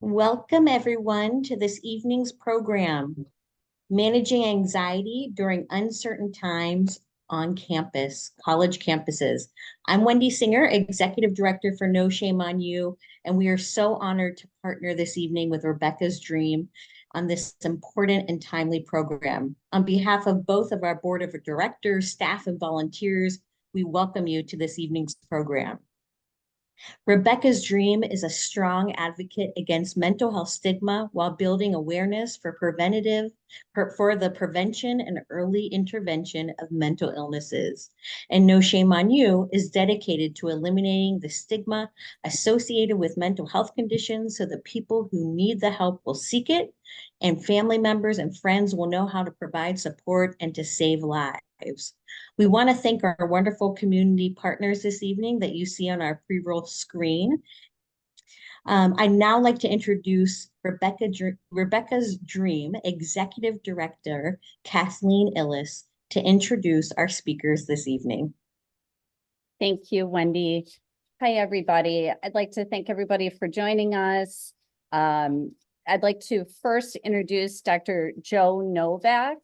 Welcome, everyone, to this evening's program, Managing Anxiety During Uncertain Times on Campus, college campuses. I'm Wendy Singer, Executive Director for No Shame on You, and we are so honored to partner this evening with Rebecca's Dream on this important and timely program. On behalf of both of our Board of Directors, staff, and volunteers, we welcome you to this evening's program. Rebecca's Dream is a strong advocate against mental health stigma while building awareness for the prevention and early intervention of mental illnesses. And No Shame on You is dedicated to eliminating the stigma associated with mental health conditions so that people who need the help will seek it and family members and friends will know how to provide support and to save lives. We want to thank our wonderful community partners this evening that you see on our pre-roll screen. I'd now like to introduce Rebecca's Dream Executive Director, Kathleen Illis, to introduce our speakers this evening. Thank you, Wendy. Hi, everybody. I'd like to thank everybody for joining us. I'd like to first introduce Dr. Joe Novak.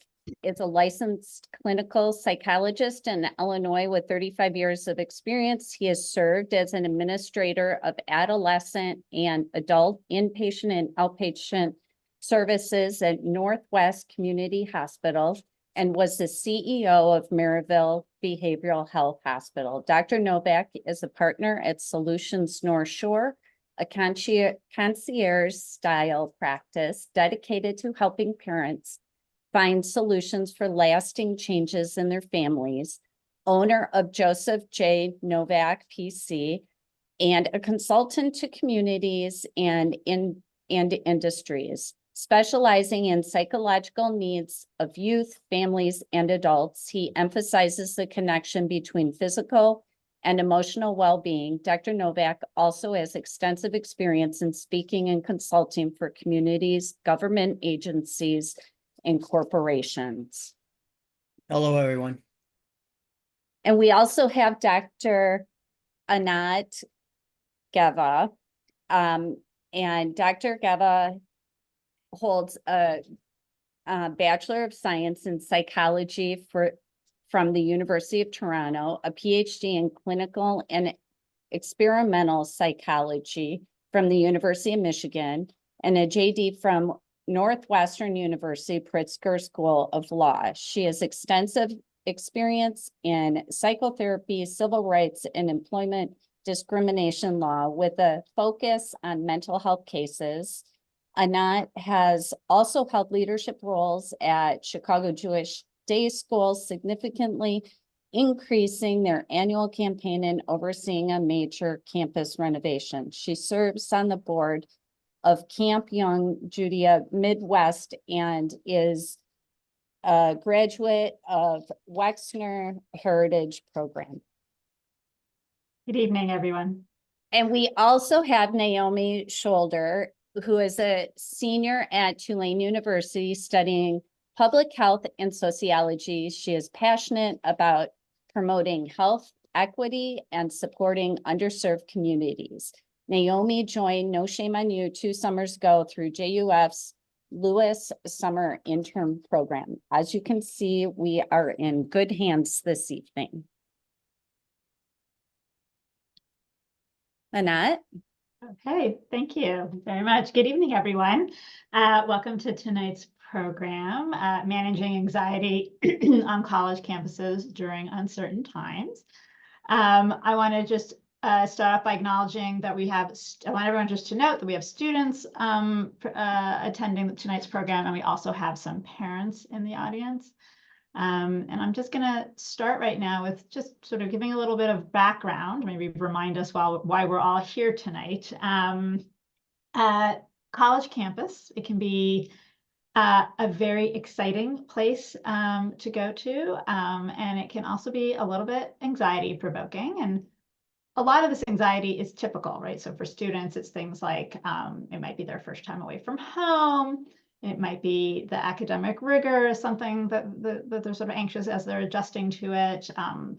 Is a licensed clinical psychologist in Illinois with 35 years of experience. He has served as an administrator of adolescent and adult inpatient and outpatient services at Northwest Community Hospital and was the CEO of Maryville Behavioral Health Hospital. Dr. Novak is a partner at Solutions North Shore, a concierge-style practice dedicated to helping parents find solutions for lasting changes in their families, owner of Joseph J. Novak, PC, and a consultant to communities and industries, specializing in psychological needs of youth, families, and adults. He emphasizes the connection between physical and emotional well-being. Dr. Novak also has extensive experience in speaking and consulting for communities, government agencies, and corporations. Hello, everyone. And we also have Dr. Anat Geva. And Dr. Geva holds a Bachelor of Science in Psychology from the University of Toronto, a PhD in Clinical and Experimental Psychology from the University of Michigan, and a JD from Northwestern University Pritzker School of Law. She has extensive experience in psychotherapy, civil rights, and employment discrimination law with a focus on mental health cases. Anat has also held leadership roles at Chicago Jewish Day School, significantly increasing their annual campaign and overseeing a major campus renovation. She serves on the board of Camp Young Judea Midwest and is a graduate of Wexner Heritage Program. Good evening, everyone. And we also have Naomi Shoulder, who is a senior at Tulane University studying public health and sociology. She is passionate about promoting health equity and supporting underserved communities. Naomi joined No Shame on You 2 summers ago through JUF's Lewis Summer Intern Program. As you can see, we are in good hands this evening. Anat? Okay, thank you very much. Good evening, everyone. Welcome to tonight's program, Managing Anxiety on College Campuses During Uncertain Times. I want to just start off by acknowledging that I want everyone just to note that we have students attending tonight's program, and we also have some parents in the audience. And I'm just going to start right now with just sort of giving a little bit of background, maybe remind us why we're all here tonight. College campus, it can be a very exciting place to go to, and it can also be a little bit anxiety provoking. And a lot of this anxiety is typical, right? So for students, it's things like it might be their first time away from home. It might be the academic rigor, something that they're sort of anxious as they're adjusting to it.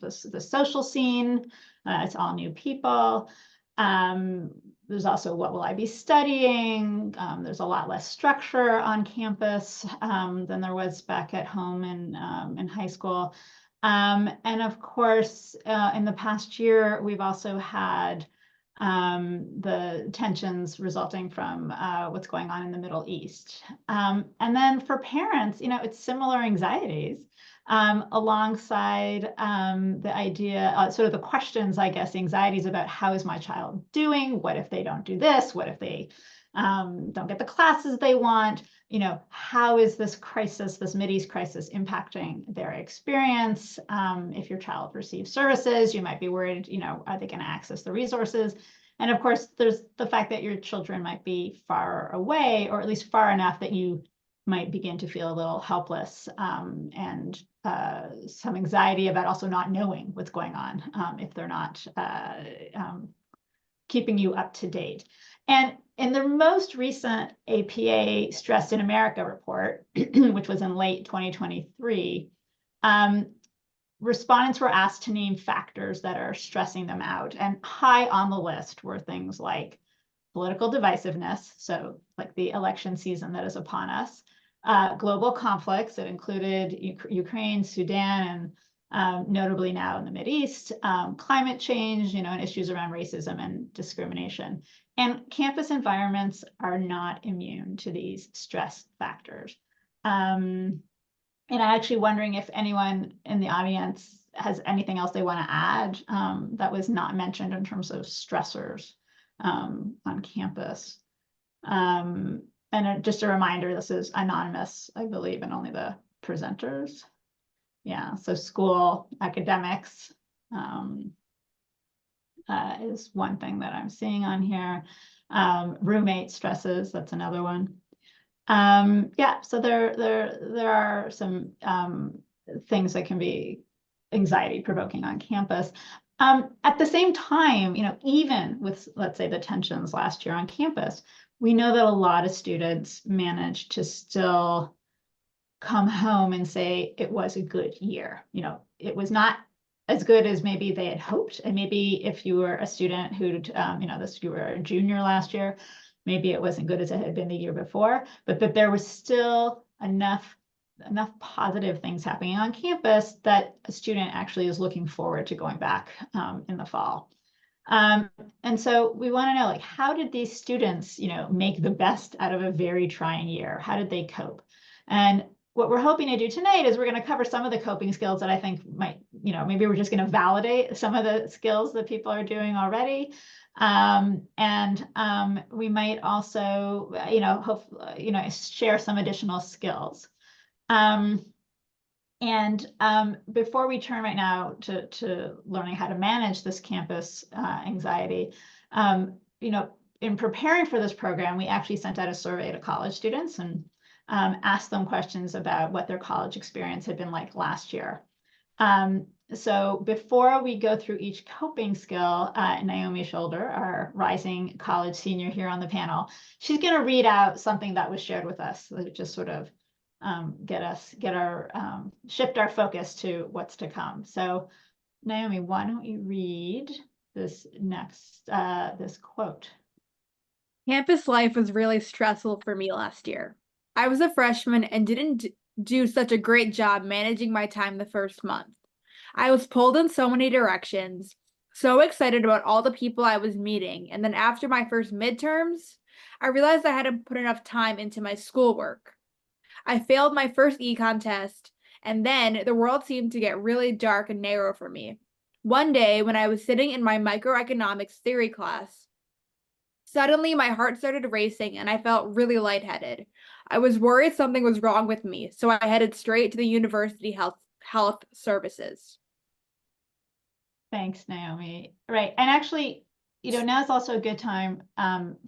The social scene, it's all new people. There's also what will I be studying? There's a lot less structure on campus than there was back at home in high school. And of course, in the past year, we've also had the tensions resulting from what's going on in the Middle East. And then for parents, it's similar anxieties alongside the idea, sort of the questions, I guess, anxieties about how is my child doing? What if they don't do this? What if they don't get the classes they want? How is this crisis, this Mideast crisis, impacting their experience? If your child receives services, you might be worried, are they going to access the resources? And of course, there's the fact that your children might be far away, or at least far enough that you might begin to feel a little helpless and some anxiety about also not knowing what's going on if they're not keeping you up to date. And in the most recent APA Stress in America report, which was in late 2023, respondents were asked to name factors that are stressing them out. And high on the list were things like political divisiveness, so like the election season that is upon us, global conflicts that included Ukraine, Sudan, and notably now in the Mideast, climate change, and issues around racism and discrimination. And campus environments are not immune to these stress factors. And I'm actually wondering if anyone in the audience has anything else they want to add that was not mentioned in terms of stressors on campus. And just a reminder, this is anonymous, I believe, and only the presenters. Yeah, so school, academics is one thing that I'm seeing on here. Roommate stresses, that's another one. Yeah, so there are some things that can be anxiety provoking on campus. At the same time, even with, let's say, the tensions last year on campus, we know that a lot of students managed to still come home and say it was a good year. It was not as good as maybe they had hoped. And maybe if you were a student who, you were a junior last year, maybe it wasn't good as it had been the year before, but that there was still enough positive things happening on campus that a student actually is looking forward to going back in the fall. And so we want to know, like, how did these students, make the best out of a very trying year? How did they cope? And what we're hoping to do tonight is we're going to cover some of the coping skills that I think might, maybe we're just going to validate some of the skills that people are doing already. We might also, hopefully, share some additional skills. Before we turn right now to learning how to manage this campus anxiety, in preparing for this program, we actually sent out a survey to college students and asked them questions about what their college experience had been like last year. So before we go through each coping skill, Naomi Shoulder, our rising college senior here on the panel, she's going to read out something that was shared with us, just sort of shift our focus to what's to come. So Naomi, why don't you read this next, this quote? Campus life was really stressful for me last year. I was a freshman and didn't do such a great job managing my time the first month. I was pulled in so many directions, so excited about all the people I was meeting, and then after my first midterms, I realized I hadn't put enough time into my schoolwork. I failed my first econ test, and then the world seemed to get really dark and narrow for me. One day, when I was sitting in my microeconomics theory class, suddenly my heart started racing and I felt really lightheaded. I was worried something was wrong with me, so I headed straight to the university health services. Thanks, Naomi. Right, and actually, now is also a good time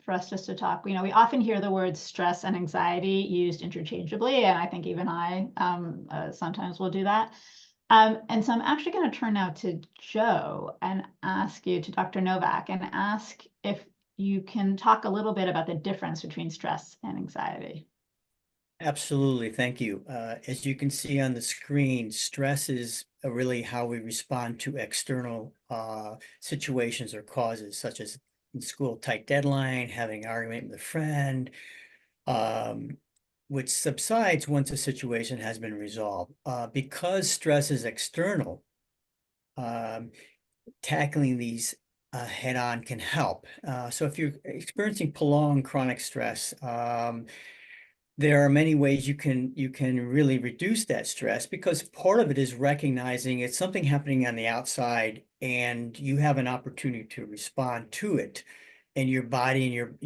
for us just to talk. We often hear the words stress and anxiety used interchangeably, and I think even I sometimes will do that. And so I'm actually going to turn now to Joe and ask you, to Dr. Novak, and ask if you can talk a little bit about the difference between stress and anxiety. Absolutely, thank you. As you can see on the screen, stress is really how we respond to external situations or causes, such as in school, tight deadline, having an argument with a friend, which subsides once a situation has been resolved. Because stress is external, tackling these head on can help. So if you're experiencing prolonged chronic stress, there are many ways you can really reduce that stress, because part of it is recognizing it's something happening on the outside and you have an opportunity to respond to it, and your body and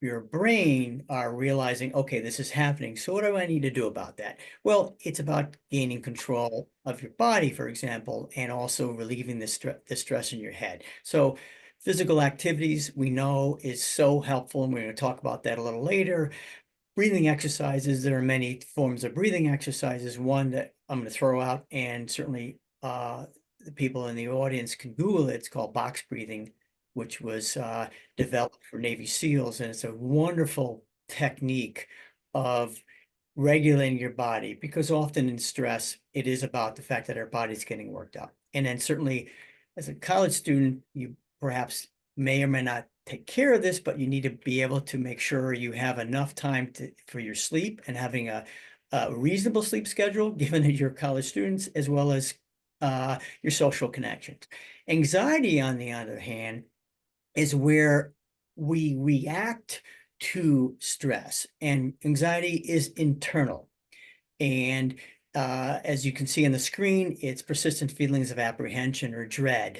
your brain are realizing, okay, this is happening. So what do I need to do about that? Well, it's about gaining control of your body, for example, and also relieving the stress in your head. So physical activities, we know, is so helpful, and we're going to talk about that a little later. Breathing exercises, there are many forms of breathing exercises. One that I'm going to throw out, and certainly the people in the audience can Google it. It's called box breathing, which was developed for Navy SEALs. And it's a wonderful technique of regulating your body, because often in stress, it is about the fact that our body's getting worked out. And then certainly as a college student, you perhaps may or may not take care of this, but you need to be able to make sure you have enough time for your sleep, and having a reasonable sleep schedule, given that you're college students, as well as your social connections. Anxiety, on the other hand, is where we react to stress, and anxiety is internal. And as you can see on the screen, it's persistent feelings of apprehension or dread,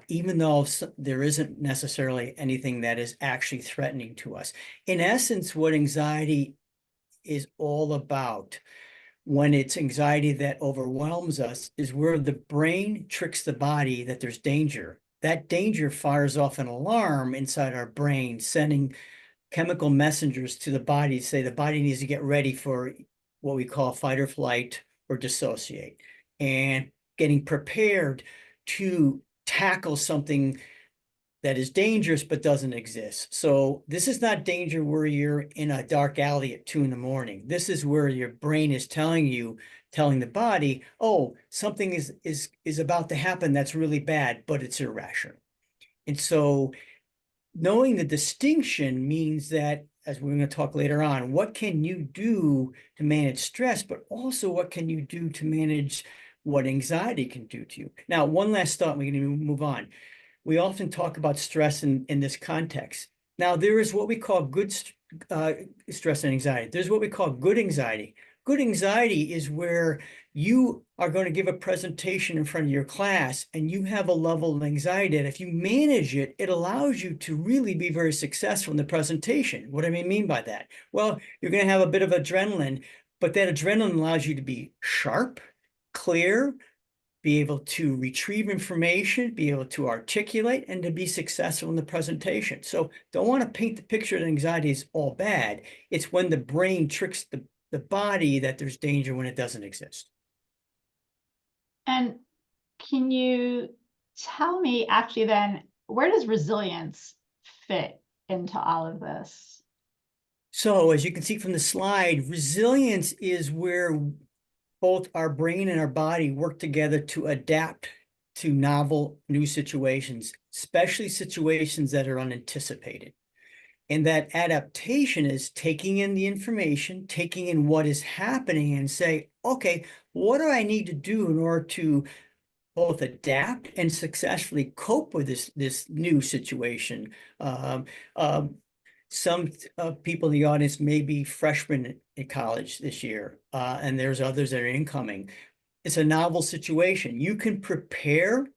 even though there isn't necessarily anything that is actually threatening to us. In essence, what anxiety is all about, when it's anxiety that overwhelms us, is where the brain tricks the body that there's danger. That danger fires off an alarm inside our brain, sending chemical messengers to the body to say the body needs to get ready for what we call fight or flight or dissociate, and getting prepared to tackle something that is dangerous but doesn't exist. So this is not danger where you're in a dark alley at 2 a.m. This is where your brain is telling the body, oh, something is about to happen that's really bad, but it's irrational. And so knowing the distinction means that, as we're going to talk later on, what can you do to manage stress, but also what can you do to manage what anxiety can do to you. Now, one last thought, we're going to move on. We often talk about stress in this context. Now, there is what we call good stress and anxiety. There's what we call good anxiety. Good anxiety is where you are going to give a presentation in front of your class, and you have a level of anxiety that if you manage it, it allows you to really be very successful in the presentation. What do I mean by that? Well, you're going to have a bit of adrenaline, but that adrenaline allows you to be sharp, clear, be able to retrieve information, be able to articulate, and to be successful in the presentation. So don't want to paint the picture that anxiety is all bad. It's when the brain tricks the body that there's danger when it doesn't exist. And can you tell me actually then, where does resilience fit into all of this? So as you can see from the slide, resilience is where both our brain and our body work together to adapt to novel new situations, especially situations that are unanticipated. And that adaptation is taking in the information, taking in what is happening, and say, okay, what do I need to do in order to both adapt and successfully cope with this new situation? Some people in the audience may be freshmen in college this year, and there's others that are incoming. It's a novel situation. You can prepare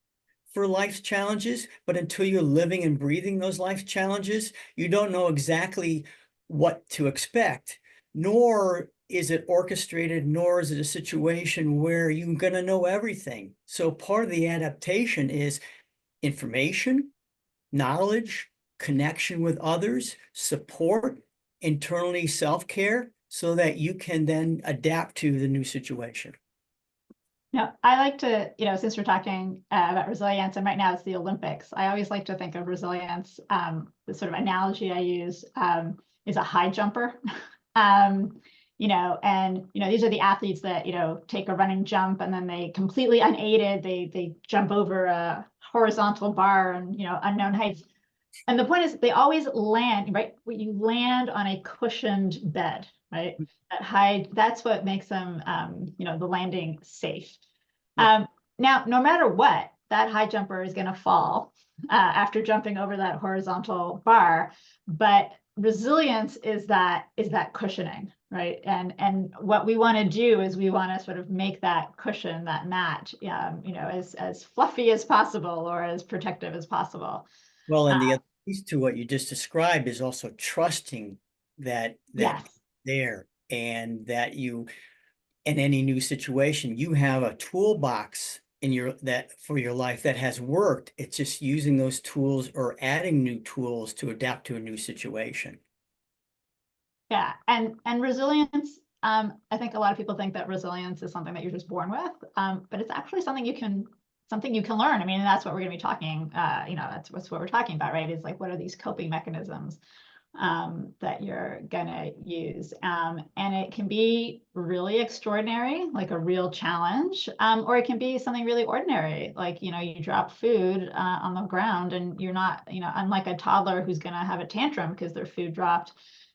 for life's challenges, but until you're living and breathing those life challenges, you don't know exactly what to expect, nor is it orchestrated, nor is it a situation where you're going to know everything. So part of the adaptation is information, knowledge, connection with others, support, internally self-care, so that you can then adapt to the new situation. Now, I like to, since we're talking about resilience, and right now it's the Olympics, I always like to think of resilience. The sort of analogy I use is a high jumper. These are the athletes that, take a running jump, and then they completely unaided, they jump over a horizontal bar and, unknown heights. And the point is they always land, right? You land on a cushioned bed, right? That high, that's what makes them, the landing safe. Yeah. Now, no matter what, that high jumper is going to fall after jumping over that horizontal bar. But resilience is that cushioning, right? And what we want to do is we want to sort of make that cushion, that mat, as fluffy as possible or as protective as possible. Well, and the other piece to what you just described is also trusting that Yes. there, and that you, in any new situation, you have a toolbox for your life that has worked. It's just using those tools or adding new tools to adapt to a new situation. Yeah, and resilience, I think a lot of people think that resilience is something that you're just born with, but it's actually something you can learn. I mean, and that's what we're going to be talking, that's what we're talking about, right? Is like, what are these coping mechanisms that you're gonna use? And it can be really extraordinary, like a real challenge, or it can be something really ordinary, like, you drop food on the ground and you're not, unlike a toddler who's gonna have a tantrum because their food dropped,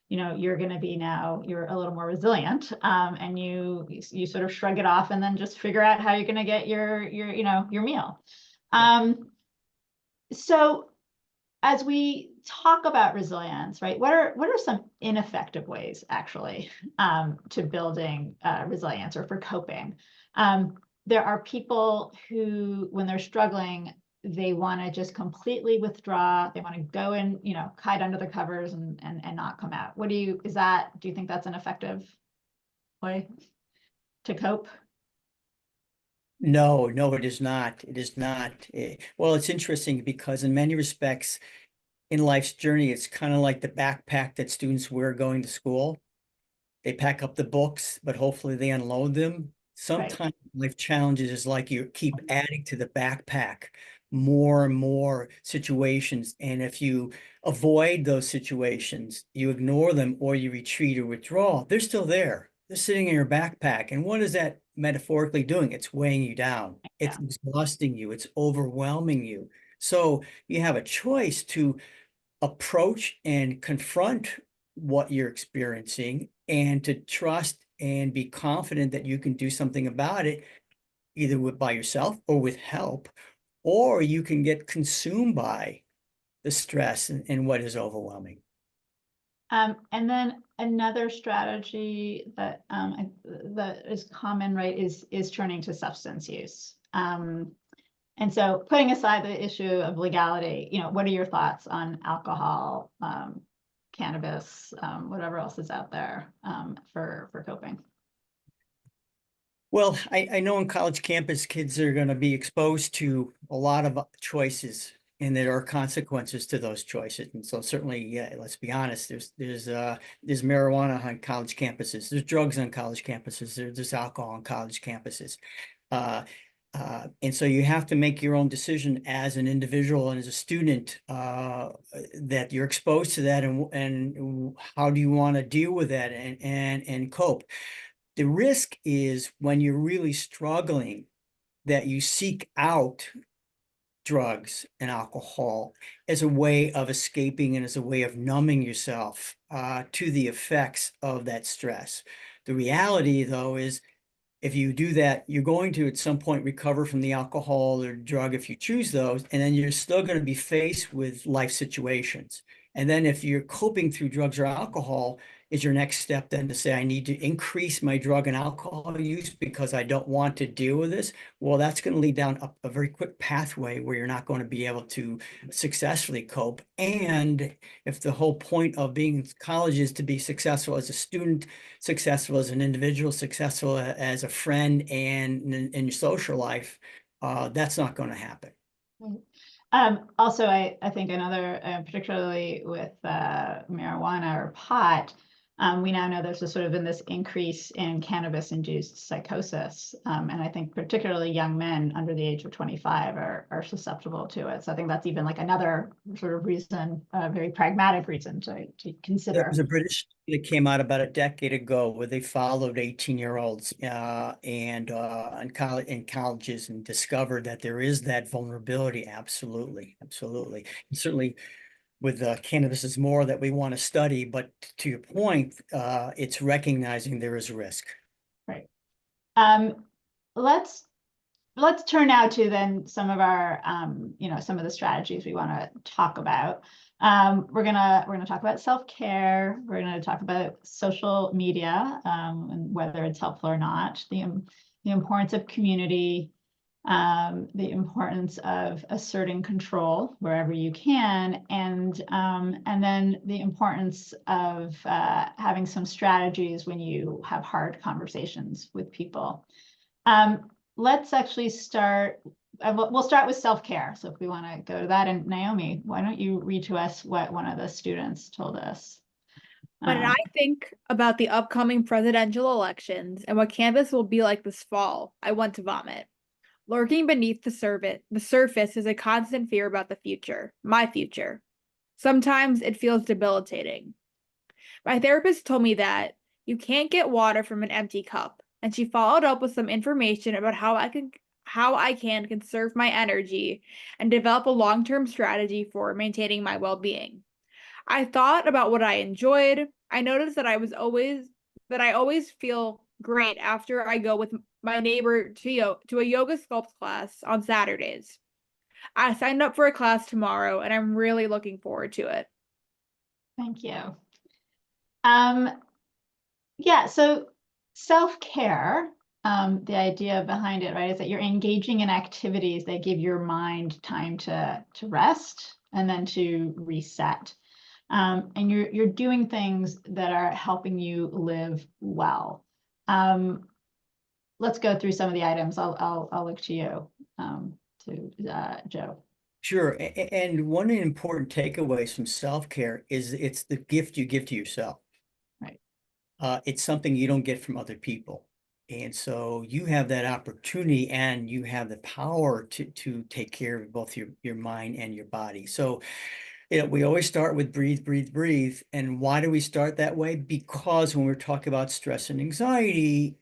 you're a little more resilient, and you sort of shrug it off and then just figure out how you're gonna get your meal. So as we talk about resilience, right, what are some ineffective ways actually to building resilience or for coping? There are people who, when they're struggling, they want to just completely withdraw. They want to go and, hide under the covers and not come out. Do you think that's an effective way to cope? No, it is not. It is not. Well, it's interesting because in many respects, in life's journey, it's kind of like the backpack that students wear going to school. They pack up the books, but hopefully they unload them. Sometimes life challenges is like you keep adding to the backpack more and more situations. And if you avoid those situations, you ignore them or you retreat or withdraw, they're still there. They're sitting in your backpack. And what is that metaphorically doing? It's weighing you down. It's exhausting you. It's overwhelming you. So you have a choice to approach and confront what you're experiencing and to trust and be confident that you can do something about it, either by yourself or with help, or you can get consumed by the stress and what is overwhelming. And then another strategy that that is common, right, is turning to substance use. And so putting aside the issue of legality, what are your thoughts on alcohol, cannabis, whatever else is out there for coping? Well, I know on college campus, kids are going to be exposed to a lot of choices, and there are consequences to those choices. And so certainly, yeah, let's be honest, there's marijuana on college campuses, there's drugs on college campuses, there's alcohol on college campuses. And so you have to make your own decision as an individual and as a student that you're exposed to that, and how do you want to deal with that and cope. The risk is when you're really struggling that you seek out drugs and alcohol as a way of escaping and as a way of numbing yourself to the effects of that stress. The reality, though, is if you do that, you're going to at some point recover from the alcohol or drug if you choose those, and then you're still going to be faced with life situations. And then if you're coping through drugs or alcohol, is your next step then to say, I need to increase my drug and alcohol use because I don't want to deal with this? Well, that's going to lead down a very quick pathway where you're not going to be able to successfully cope. And if the whole point of being in college is to be successful as a student, successful as an individual, successful as a friend, and in your social life, that's not going to happen. Also, I think another, particularly with marijuana or pot, we now know there's been this increase in cannabis-induced psychosis. And I think particularly young men under the age of 25 are susceptible to it. So I think that's even like another sort of reason, a very pragmatic reason to consider. There was a British study that came out about a decade ago where they followed 18-year-olds in colleges and discovered that there is that vulnerability. Absolutely. And certainly cannabis is more that we want to study, but to your point, it's recognizing there is risk. Right. Let's turn now to then some of our, some of the strategies we want to talk about. We're gonna talk about self-care. We're gonna talk about social media, and whether it's helpful or not. The importance of community, the importance of asserting control wherever you can, and then the importance of having some strategies when you have hard conversations with people. Let's actually start. We'll start with self-care. So if we want to go to that, and Naomi, why don't you read to us what one of the students told us? When I think about the upcoming presidential elections and what campus will be like this fall, I want to vomit. Lurking beneath the surface is a constant fear about the future, my future. Sometimes it feels debilitating. My therapist told me that you can't get water from an empty cup, and she followed up with some information about how I can conserve my energy and develop a long-term strategy for maintaining my well-being. I thought about what I enjoyed. I noticed that I always feel great after I go with my neighbor to a yoga sculpt class on Saturdays. I signed up for a class tomorrow and I'm really looking forward to it. Thank you. Yeah, so self-care, the idea behind it, right, is that you're engaging in activities that give your mind time to rest and then to reset. And you're doing things that are helping you live well. Let's go through some of the items. I'll look to you, Joe. Sure. And one important takeaways from self-care is it's the gift you give to yourself. Right. It's something you don't get from other people. And so you have that opportunity and you have the power to take care of both your mind and your body. So, we always start with breathe, breathe, breathe. And why do we start that way? Because when we're talking about stress and anxiety,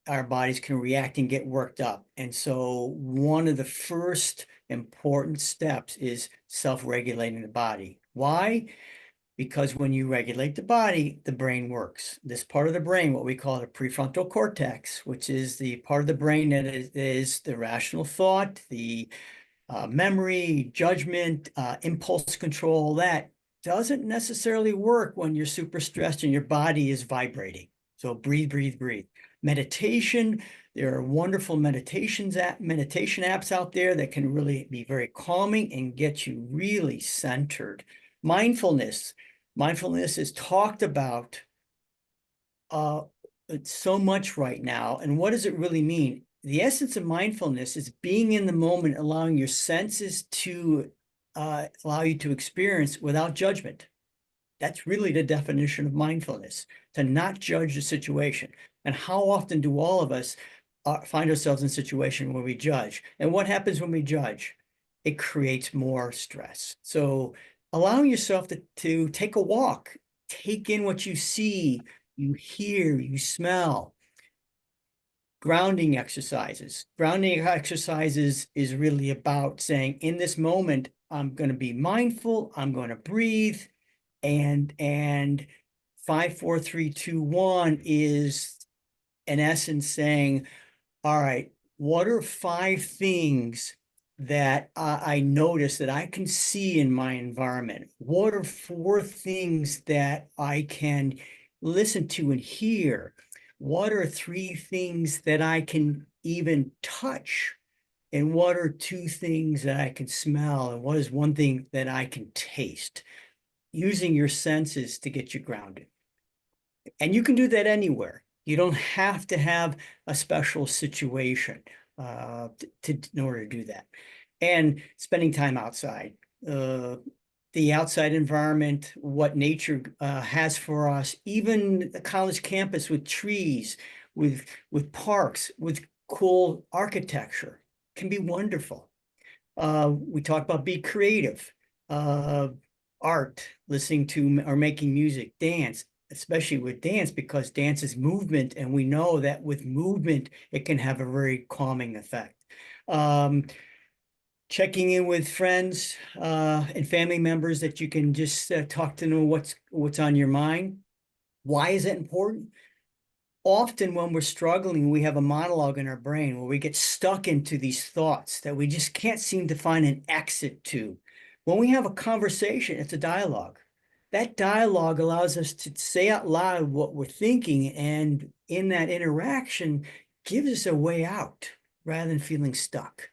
our bodies can react and get worked up. And so one of the first important steps is self-regulating the body. Why? Because when you regulate the body, the brain works. This part of the brain, what we call the prefrontal cortex, which is the part of the brain that is the rational thought, the memory, judgment, impulse control, that doesn't necessarily work when you're super stressed and your body is vibrating. So breathe, breathe, breathe. Meditation, there are wonderful meditation apps out there that can really be very calming and get you really centered. Mindfulness is talked about so much right now. And what does it really mean? The essence of mindfulness is being in the moment, allowing your senses to allow you to experience without judgment. That's really the definition of mindfulness, to not judge the situation. And how often do all of us find ourselves in a situation where we judge? And what happens when we judge? It creates more stress. So allowing yourself to take a walk, take in what you see, you hear, you smell. Grounding exercises. Grounding exercises is really about saying, in this moment, I'm going to be mindful, I'm going to breathe, and 5, 4, 3, 2, 1 is in essence saying, all right, what are 5 things that I notice that I can see in my environment? What are 4 things that I can listen to and hear? What are 3 things that I can even touch? And what are 2 things that I can smell? And what is 1 thing that I can taste? Using your senses to get you grounded. And you can do that anywhere. You don't have to have a special situation in order to do that. And spending time outside. The outside environment, what nature has for us, even a college campus with trees, with parks, with cool architecture can be wonderful. We talk about be creative, art, listening to or making music, dance, especially with dance, because dance is movement. And we know that with movement, it can have a very calming effect. checking in with friends and family members that you can just talk to know what's on your mind. Why is that important? Often when we're struggling, we have a monologue in our brain where we get stuck into these thoughts that we just can't seem to find an exit to. When we have a conversation, it's a dialogue. That dialogue allows us to say out loud what we're thinking, and in that interaction gives us a way out rather than feeling stuck.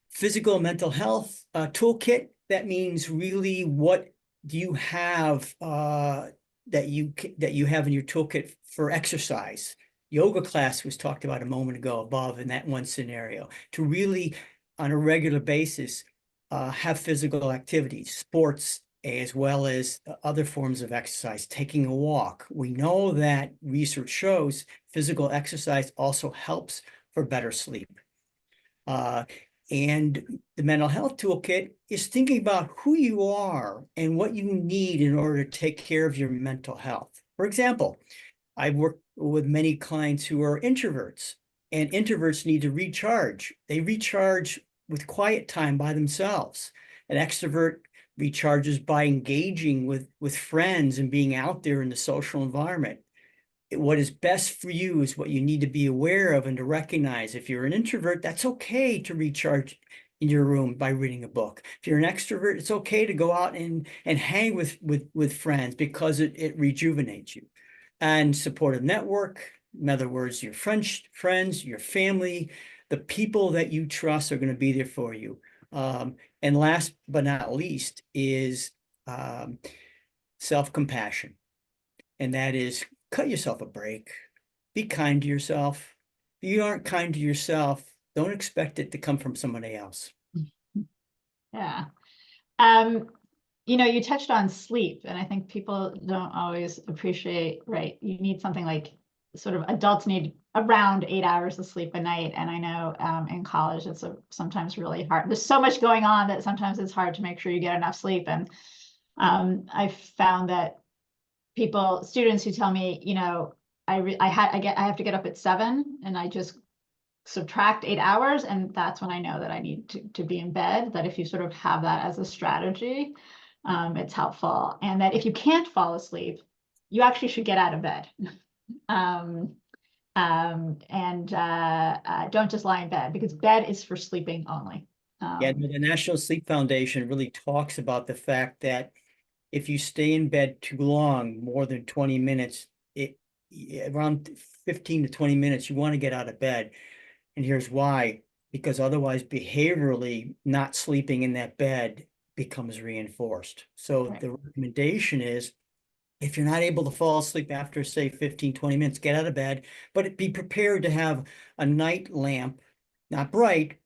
Physical and mental health toolkit, that means really what do you have that you have in your toolkit for exercise. Yoga class was talked about a moment ago above in that one scenario, to really on a regular basis have physical activities, sports, as well as other forms of exercise, taking a walk. We know that research shows physical exercise also helps for better sleep. And the mental health toolkit is thinking about who you are and what you need in order to take care of your mental health. For example, I've worked with many clients who are introverts, and introverts need to recharge. They recharge with quiet time by themselves. An extrovert recharges by engaging with friends and being out there in the social environment. What is best for you is what you need to be aware of and to recognize. If you're an introvert, that's okay to recharge in your room by reading a book. If you're an extrovert, it's okay to go out and hang with friends because it rejuvenates you. And supportive network, in other words, your friends, your family, the people that you trust are going to be there for you. And last but not least is self-compassion. And that is, cut yourself a break. Be kind to yourself. If you aren't kind to yourself, don't expect it to come from somebody else. Yeah. You touched on sleep, and I think people don't always appreciate, right? You need something like sort of adults need around 8 hours of sleep a night. And I know in college, it's sometimes really hard. There's so much going on that sometimes it's hard to make sure you get enough sleep. And I found that students who tell me, I have to get up at 7 and I just subtract 8 hours, and that's when I know that I need to be in bed. That if you sort of have that as a strategy, it's helpful. And that if you can't fall asleep, you actually should get out of bed. Don't just lie in bed, because bed is for sleeping only. Yeah, the National Sleep Foundation really talks about the fact that if you stay in bed too long, more than 20 minutes, around 15 to 20 minutes, you want to get out of bed. And here's why: because otherwise behaviorally not sleeping in that bed becomes reinforced. So Right. the recommendation is, if you're not able to fall asleep after, say, 15, 20 minutes, get out of bed, but be prepared to have a night lamp, not bright,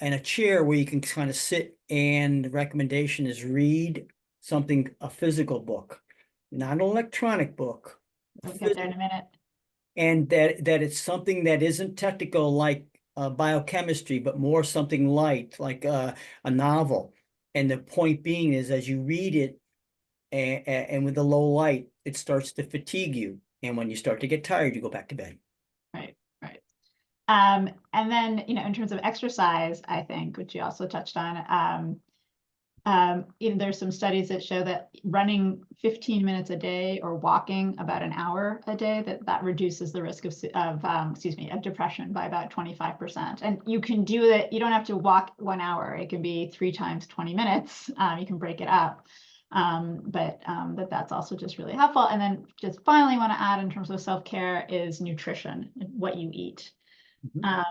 and a chair where you can kind of sit. And the recommendation is read something, a physical book, not an electronic book. We'll get there in a minute. And that it's something that isn't technical like biochemistry, but more something light, like a novel. And the point being is, as you read it, and with the low light, it starts to fatigue you. And when you start to get tired, you go back to bed. Right, right. And then, in terms of exercise, I think, which you also touched on, there's some studies that show that running 15 minutes a day or walking about an hour a day, that reduces the risk of depression by about 25%. And you can do it. You don't have to walk 1 hour. It can be 3 times 20 minutes. You can break it up. But that's also just really helpful. And then just finally want to add in terms of self-care is nutrition, what you eat. There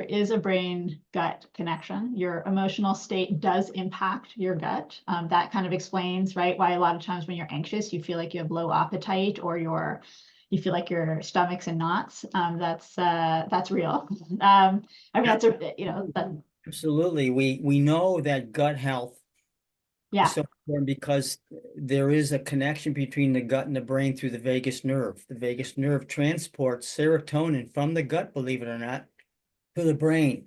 is a brain gut connection. Your emotional state does impact your gut. That kind of explains, right, why a lot of times when you're anxious, you feel like you have low appetite, or you feel like your stomach's in knots. That's real. Absolutely. We know that gut health yeah. is so important because there is a connection between the gut and the brain through the vagus nerve. The vagus nerve transports serotonin from the gut, believe it or not, to the brain.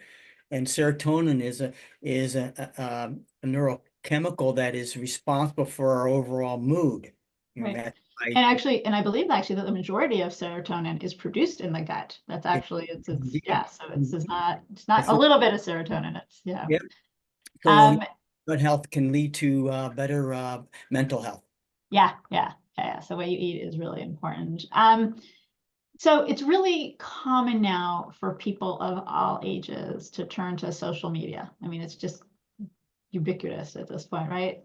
And serotonin is a neurochemical that is responsible for our overall mood. Right. That's And actually, and I believe actually that the majority of serotonin is produced in the gut. That's actually, it's yeah, so it's not a little bit of serotonin, it's, yeah. Yep. So good health can lead to better mental health. Yeah. So what you eat is really important. So it's really common now for people of all ages to turn to social media. I mean, it's just ubiquitous at this point, right?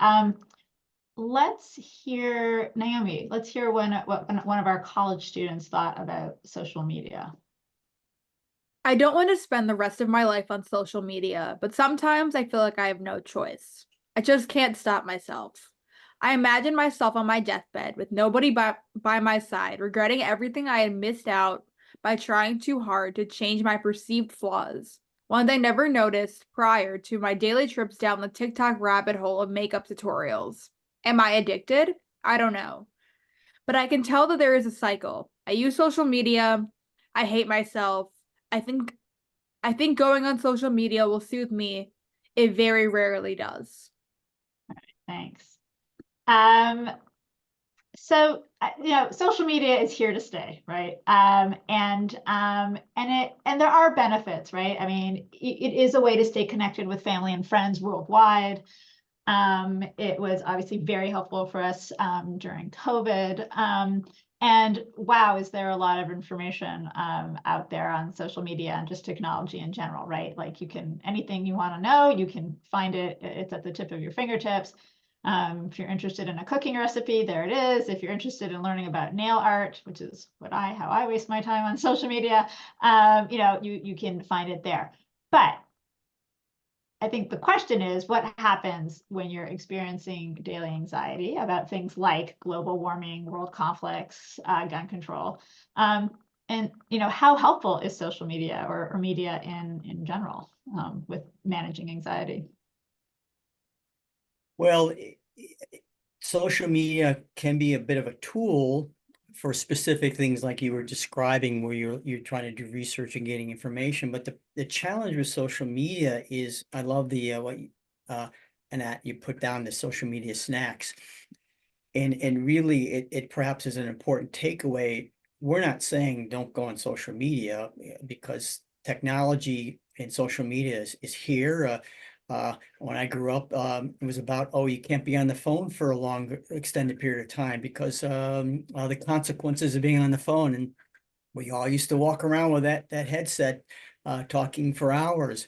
Let's hear, Naomi, let's hear what one of our college students thought about social media. I don't want to spend the rest of my life on social media, but sometimes I feel like I have no choice. I just can't stop myself. I imagine myself on my deathbed with nobody by my side, regretting everything I had missed out by trying too hard to change my perceived flaws, ones I never noticed prior to my daily trips down the TikTok rabbit hole of makeup tutorials. Am I addicted? I don't know. But I can tell that there is a cycle. I use social media. I hate myself. I think going on social media will soothe me. It very rarely does. All right, thanks. So social media is here to stay, right? And there are benefits, right? I mean, it is a way to stay connected with family and friends worldwide. It was obviously very helpful for us during COVID. And wow, is there a lot of information out there on social media and just technology in general, right? Like anything you want to know, you can find it. It's at the tip of your fingertips. If you're interested in a cooking recipe, there it is. If you're interested in learning about nail art, which is how I waste my time on social media, you can find it there. But I think the question is, what happens when you're experiencing daily anxiety about things like global warming, world conflicts, gun control? And how helpful is social media or media in general with managing anxiety? Well, social media can be a bit of a tool for specific things like you were describing, where you're trying to do research and getting information. But the challenge with social media is, I love the what Anat, you put down, the social media snacks, and really it perhaps is an important takeaway. We're not saying don't go on social media, because technology and social media is here. When I grew up, it was about, oh, you can't be on the phone for a long extended period of time because the consequences of being on the phone. And we all used to walk around with that headset talking for hours.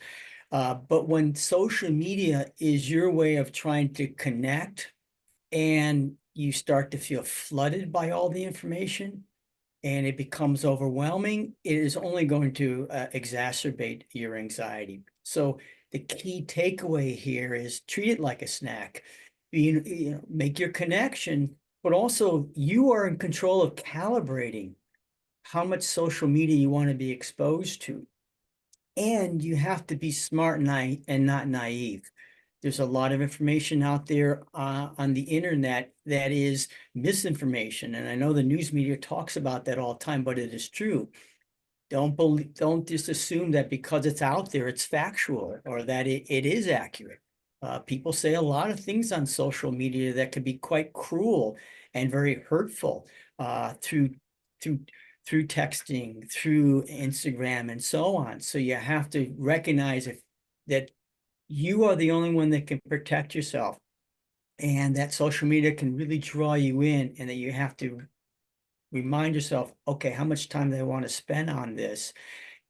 But when social media is your way of trying to connect, and you start to feel flooded by all the information and it becomes overwhelming, it is only going to exacerbate your anxiety. So the key takeaway here is treat it like a snack. Make your connection, but also you are in control of calibrating how much social media you want to be exposed to. And you have to be smart and not naive. There's a lot of information out there on the internet that is misinformation. And I know the news media talks about that all the time, but it is true. Don't just assume that because it's out there, it's factual or that it is accurate. People say a lot of things on social media that can be quite cruel and very hurtful through texting, through Instagram, and so on. So you have to recognize that you are the only one that can protect yourself, and that social media can really draw you in, and that you have to remind yourself, okay, how much time do I want to spend on this?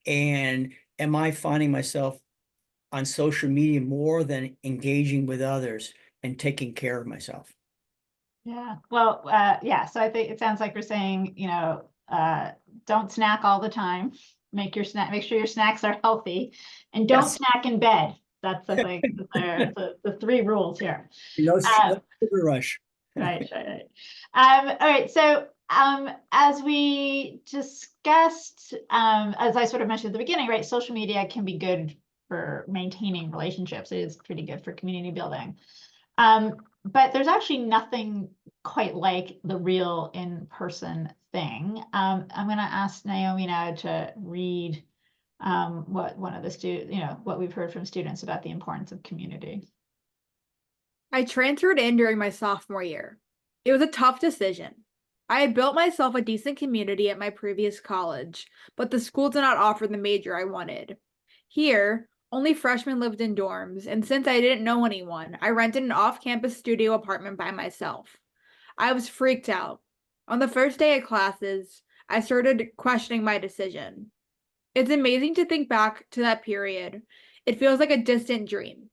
And am I finding myself on social media more than engaging with others and taking care of myself? Yeah, well, yeah, so I think it sounds like we're saying, don't snack all the time. Make sure your snacks are healthy, and don't snack in bed. That's, I think, the three rules here. No sugar rush. Right. All right. So as we discussed, as I sort of mentioned at the beginning, right, social media can be good for maintaining relationships. It is pretty good for community building. But there's actually nothing quite like the real in-person thing. I'm going to ask Naomi now to read what one of the students, what we've heard from students about the importance of community. I transferred in during my sophomore year. It was a tough decision. I had built myself a decent community at my previous college, but the school did not offer the major I wanted. Here, only freshmen lived in dorms, and since I didn't know anyone, I rented an off-campus studio apartment by myself. I was freaked out. On the first day of classes, I started questioning my decision. It's amazing to think back to that period. It feels like a distant dream.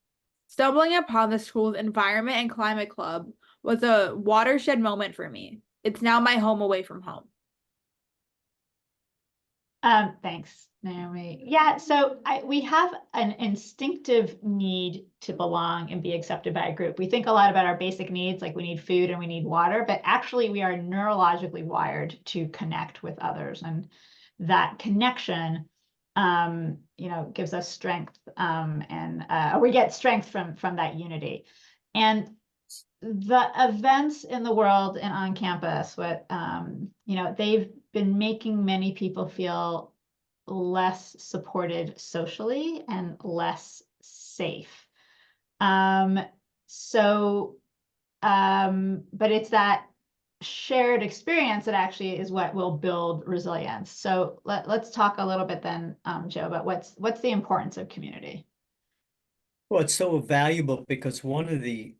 Stumbling upon the school's environment and climate club was a watershed moment for me. It's now my home away from home. Thanks, Naomi. Yeah, so we have an instinctive need to belong and be accepted by a group. We think a lot about our basic needs, like we need food and we need water, but actually we are neurologically wired to connect with others. And that connection, gives us strength, and we get strength from that unity. And the events in the world and on campus, they've been making many people feel less supported socially and less safe. But it's that shared experience that actually is what will build resilience. So let's talk a little bit then, Joe, about what's the importance of community. Well, it's so valuable because one of the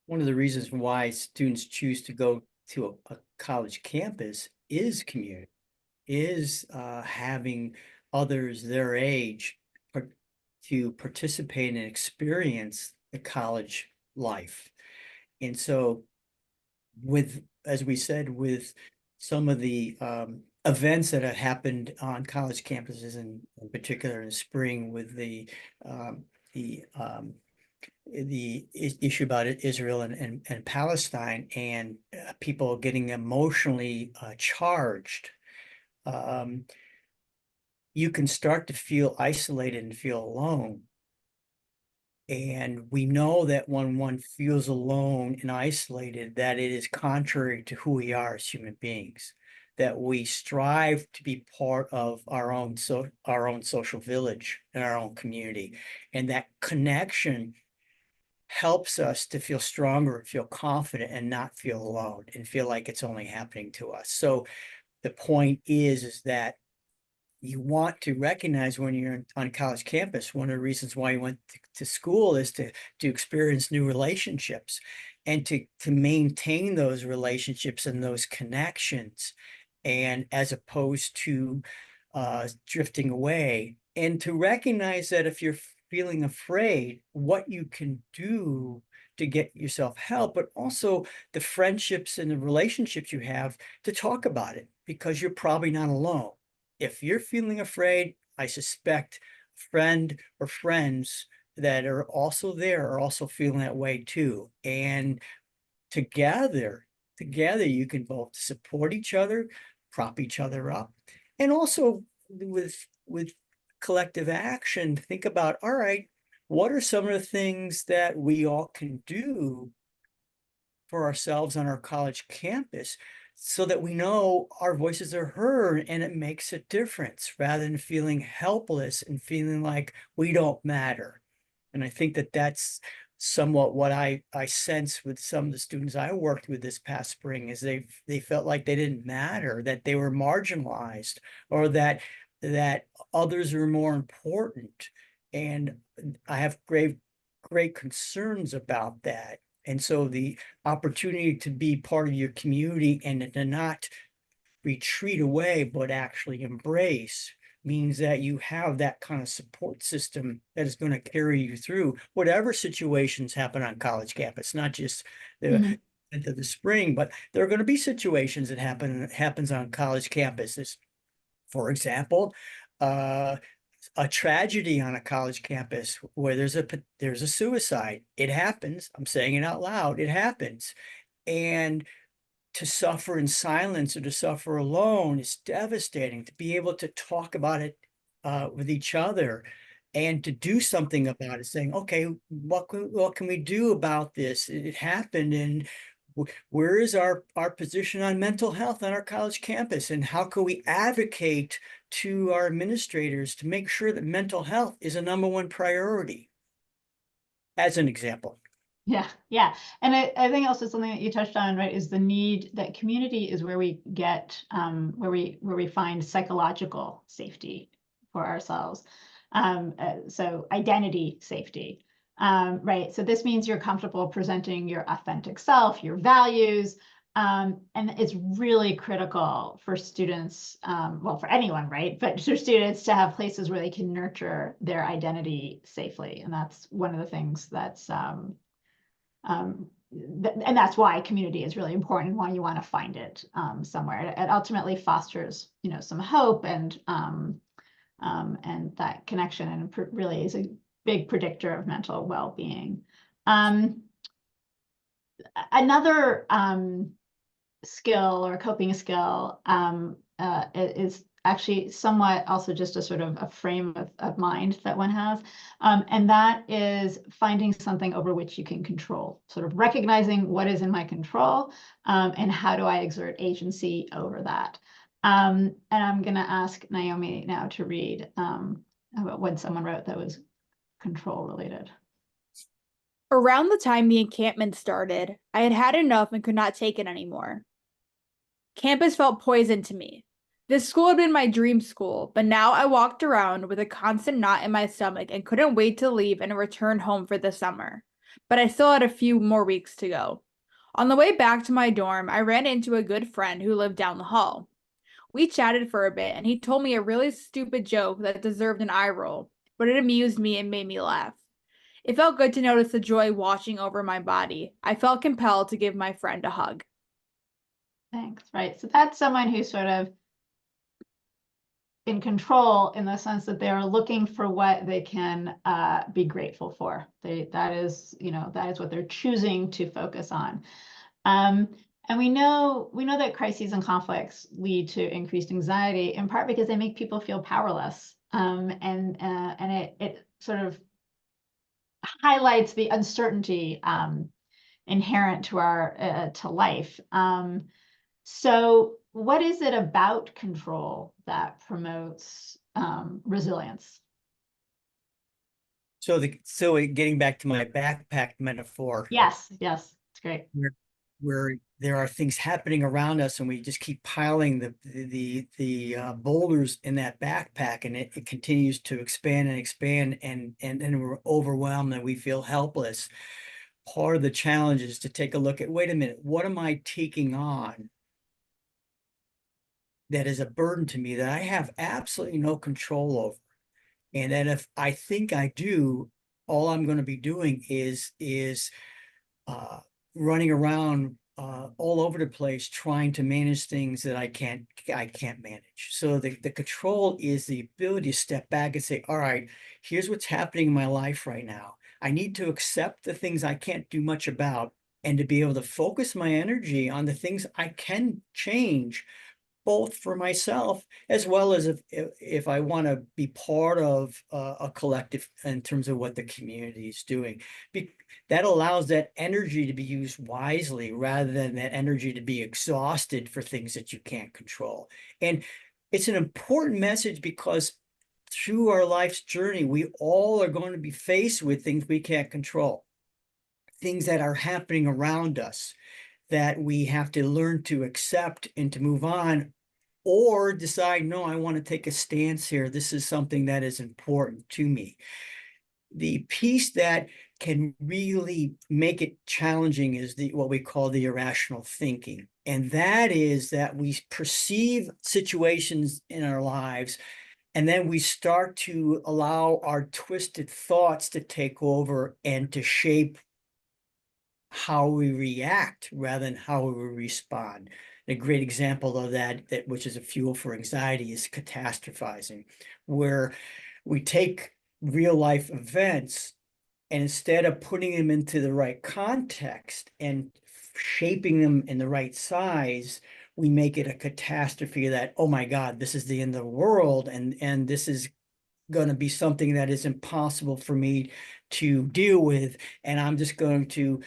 reasons why students choose to go to a college campus is community, is having others their age to participate and experience the college life. And so as we said, with some of the events that have happened on college campuses, in particular in the spring with the issue about Israel and Palestine, and people getting emotionally charged, you can start to feel isolated and feel alone. And we know that when one feels alone and isolated, that it is contrary to who we are as human beings, that we strive to be part of our own social village and our own community. And that connection helps us to feel stronger and feel confident and not feel alone and feel like it's only happening to us. So the point is that you want to recognize when you're on college campus, one of the reasons why you went to school is to experience new relationships and to maintain those relationships and those connections, and as opposed to drifting away, and to recognize that if you're feeling afraid, what you can do to get yourself help, but also the friendships and the relationships you have to talk about it, because you're probably not alone. If you're feeling afraid, I suspect a friend or friends that are also there are also feeling that way too. And together you can both support each other, prop each other up, and also with collective action, think about, all right, what are some of the things that we all can do for ourselves on our college campus so that we know our voices are heard and it makes a difference, rather than feeling helpless and feeling like we don't matter. And I think that that's somewhat what I sense with some of the students I worked with this past spring, is they felt like they didn't matter, that they were marginalized, or that others are more important. And I have great concerns about that. And so the opportunity to be part of your community and to not retreat away, but actually embrace, means that you have that kind of support system that is going to carry you through whatever situations happen on college campus, not just the spring, but there are going to be situations that happens on college campuses. For example, a tragedy on a college campus where there's a suicide. It happens. I'm saying it out loud. It happens. And to suffer in silence or to suffer alone is devastating. To be able to talk about it with each other and to do something about it, saying, okay, what can we do about this? It happened, and where is our position on mental health on our college campus, and how can we advocate to our administrators to make sure that mental health is a #1 priority, as an example. Yeah. And I think also something that you touched on, right, is the need that community is where we get, where we find psychological safety for ourselves. So identity safety, right? So this means you're comfortable presenting your authentic self, your values, and it's really critical for students, well, for anyone, right? But for students to have places where they can nurture their identity safely. And that's one of the things that's, and that's why community is really important and why you want to find it somewhere. It ultimately fosters, some hope and that connection, and really is a big predictor of mental well-being. Another skill or coping skill is actually somewhat also just a sort of a frame of mind that one has. And that is finding something over which you can control, sort of recognizing what is in my control, and how do I exert agency over that. And I'm going to ask Naomi now to read about what someone wrote that was control related. Around the time the encampment started, I had had enough and could not take it anymore. Campus felt poison to me. This school had been my dream school, but now I walked around with a constant knot in my stomach and couldn't wait to leave and return home for the summer. But I still had a few more weeks to go. On the way back to my dorm, I ran into a good friend who lived down the hall. We chatted for a bit, and he told me a really stupid joke that deserved an eye roll, but it amused me and made me laugh. It felt good to notice the joy washing over my body. I felt compelled to give my friend a hug. Thanks. Right. So that's someone who's sort of in control in the sense that they're looking for what they can be grateful for. That is what they're choosing to focus on. And we know that crises and conflicts lead to increased anxiety, in part because they make people feel powerless. And it sort of highlights the uncertainty inherent to our to life. So what is it about control that promotes resilience? So getting back to my backpack metaphor. Yes, it's great. Where there are things happening around us and we just keep piling the boulders in that backpack, and it continues to expand and expand, and we're overwhelmed and we feel helpless. Part of the challenge is to take a look at, wait a minute, what am I taking on that is a burden to me that I have absolutely no control over? And that if I think I do, all I'm going to be doing is running around all over the place trying to manage things that I can't manage. So the control is the ability to step back and say, all right, here's what's happening in my life right now. I need to accept the things I can't do much about, and to be able to focus my energy on the things I can change, both for myself as well as if I want to be part of a collective in terms of what the community is doing. That allows that energy to be used wisely rather than that energy to be exhausted for things that you can't control. And it's an important message because through our life's journey, we all are going to be faced with things we can't control, things that are happening around us that we have to learn to accept and to move on, or decide, no, I want to take a stance here. This is something that is important to me. The piece that can really make it challenging is what we call the irrational thinking. And that is that we perceive situations in our lives, and then we start to allow our twisted thoughts to take over and to shape how we react rather than how we respond. A great example of that, which is a fuel for anxiety, is catastrophizing, where we take real life events, and instead of putting them into the right context and shaping them in the right size, we make it a catastrophe that, oh my God, this is the end of the world, and this is going to be something that is impossible for me to deal with, and I'm just going to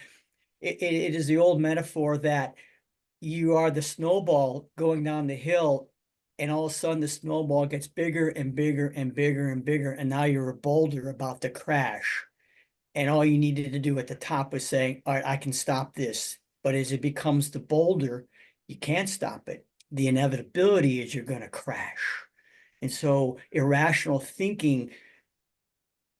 it is the old metaphor that you are the snowball going down the hill, and all of a sudden the snowball gets bigger and bigger and bigger and bigger, and now you're a boulder about to crash. And all you needed to do at the top was saying, all right, I can stop this. But as it becomes the boulder, you can't stop it. The inevitability is you're going to crash. And so irrational thinking